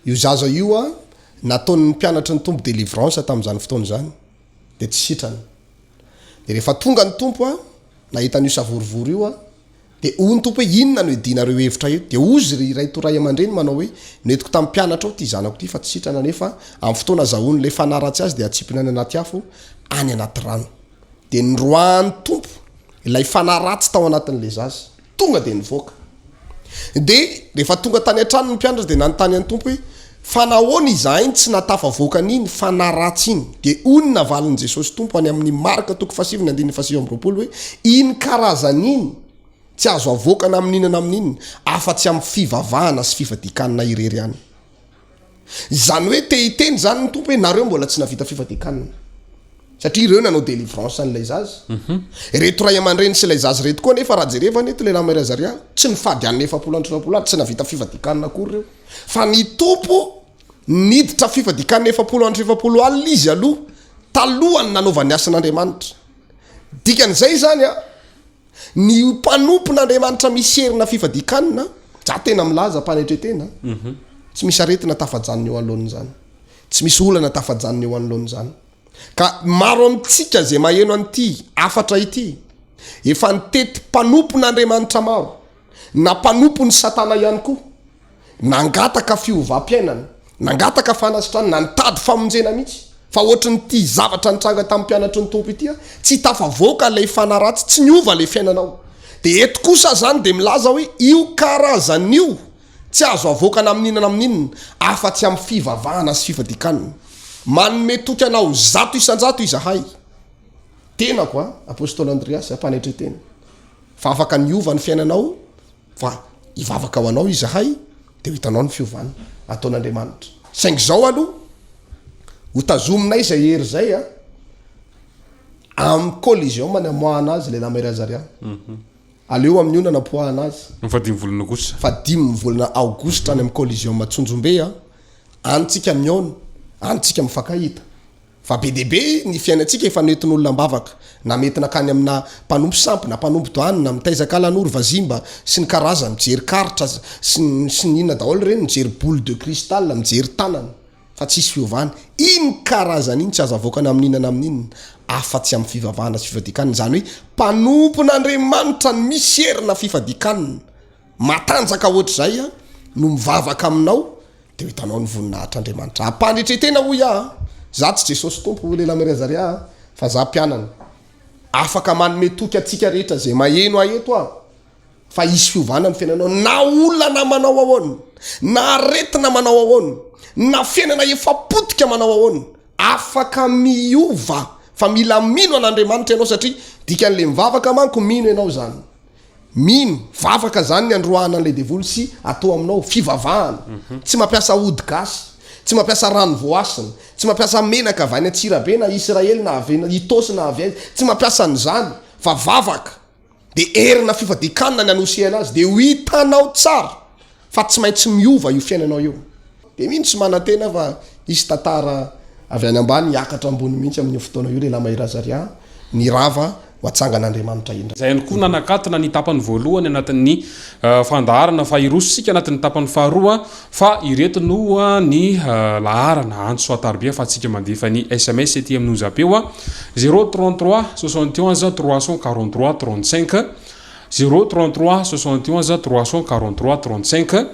io zaza io a nataon'ny mpianatra ny tompo délivrance tamin'izany fotoana zany de tsy sitrany de rehefa tonga ny tompo a nahitan'io savorivory io a de ny tompo hoe inona no edinareo hevitra io de ozy ray toray aman-dreny manao hoe netiko tamin'ny mpianatra ao ty zanako ty fa tsy sitrana nefa amin'ny fotoana zahoany le fanaratsy azy de atsipina any anaty afo any anaty rano de nyroan'ny tompo ilay fanaratsy tao anatin'le zazy tonga de nivoaka de rehefa tonga tany an-trano ny mpianatra de nanontany an'ny tompo hoe fanahoana izahay tsy natafavoakany iny fanaratsy iny de onona valin' Jesosy tompo any amin'ny marka toko fasiviny andiny fasivy am'roapolo hoe iny karazan'iny tsy azo avoakana amin'inana amin'inona afa-tsy amin'ny fivavahana sy fifadikanina irery any zany hoe tehiteny zany ny tompo hoe nareo mbola tsy navita fifadikanina satria ireo nanao délivrance an'ilay zazy reto ray aman-dreny sy ilay zazy reto koa nefa raha jerevana eto le lamairazarea tsy nifadian'ny 700 tsy navita fifadikanina akory reo fa ny tompo niditra fifadikanina 700 alina izy aloha talohany nanaovany asan'Andriamanitra dikan'izay zany a ny mpanompon'Andriamanitra misy herina fifadikanina za tena milaza mpanetretena tsy misy aretina tafajanony eo anoloany zany tsy misy olana tafajanony eo anoloany zany ka maro amintsika zay maheno an'ity afatra ity efa nitety mpanompon'Andriamanitra maro na mpanompon'ny satana ihany koa nangataka fiovam-piainana nangataka fanasitrany na nitady famonjena mihitsy fa ohatrany ty zavatra nitranga tamin'ny mpianatry ny tompo ity tsy tafavoaka lay fanaratsy tsy niova le fiainanao de eto kosa zany de milaza hoe io karazan'io tsy azo avoakana amin'inana amin'inona afa-tsy amin'ny fivavahana sy fifadikanina manome toky anao 100 isan-jato izahay tena koa Apostoly Andreas mpanetretena fa afaka niova ny fiainanao fa ivavaka ho anao izahay de hitanao ny fiovana ataon'Andriamanitra saingy zao aloha hotazominay zay hery zay a amin'ny collision manamoahana azy le lamairazarea aleo amin'ny ona napoahana azy fa 10 volana kosa fa 10 volana aogositra any amin'ny collision matsonjombe a antsika miona antsika mifankahita fa be deaibe ny fiainantsika efa nentin'olona mbavaka na mety nakany amina mpanompo sampy na mpanompo doany na mitaizaka lan'oro vazimba sy ny karazany mijery karitra sy ninona daholo reny mijery boule de cristal mijery tanana fa tsisy fiovana iny karazany iny tsy azo avoakana amin'inana amin'inona afa-tsy amin'ny fivavahana sy fifadikanina zany hoe mpanompon'Andriamanitra ny misy herina fifadikanina matanjaka ohatr'izay a no mivavaka aminao de hitanao ny voninahitr'Andriamanitra ampanetretena hoy za tsy Jesosy tompo le lamairazarea fa za mpianana afaka manome toky atsika rehetra zay maheno aeto fa isy fiovana ny fiainanao na olona na manao ahoana na aretina manao ahoana na fiainana efa potika manao ahoana afaka miova fa mila mino an'Andriamanitra ianao satria dikan'le mivavaka manko mino ianao zany mino vavaka zany ny androahana an'le devoly sy atao aminao fivavahana tsy mampiasa ody gasy tsy mampiasa rano voasina tsy mampiasa menaka avy any Atsirabe na Israely na avy Itosy na avy tsy mampiasa an'izany fa vavaka de herina fifadikanina ny anosihana azy de ho hitanao tsara fa tsy maintsy miova io fiainanao io de mihitsy manantena fa isy tantara avy any ambany hiakatra ambony mihitsy amin'ny fotoana io le lamairazarea ny rava watsangan'Andriamanitra indra zay ihany koa nanakatina ny tapany voalohany anatin'ny fandaharana fa irososika anatin'ny tapany faharoa fa ireto no ny laharana antso atarbia fa atsika mandefa ny SMS ety amin'ny zapeo 033 71 343 35 033 71 343 35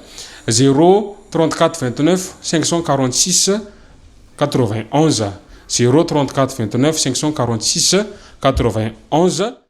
034 29 546 91 034 29 546 91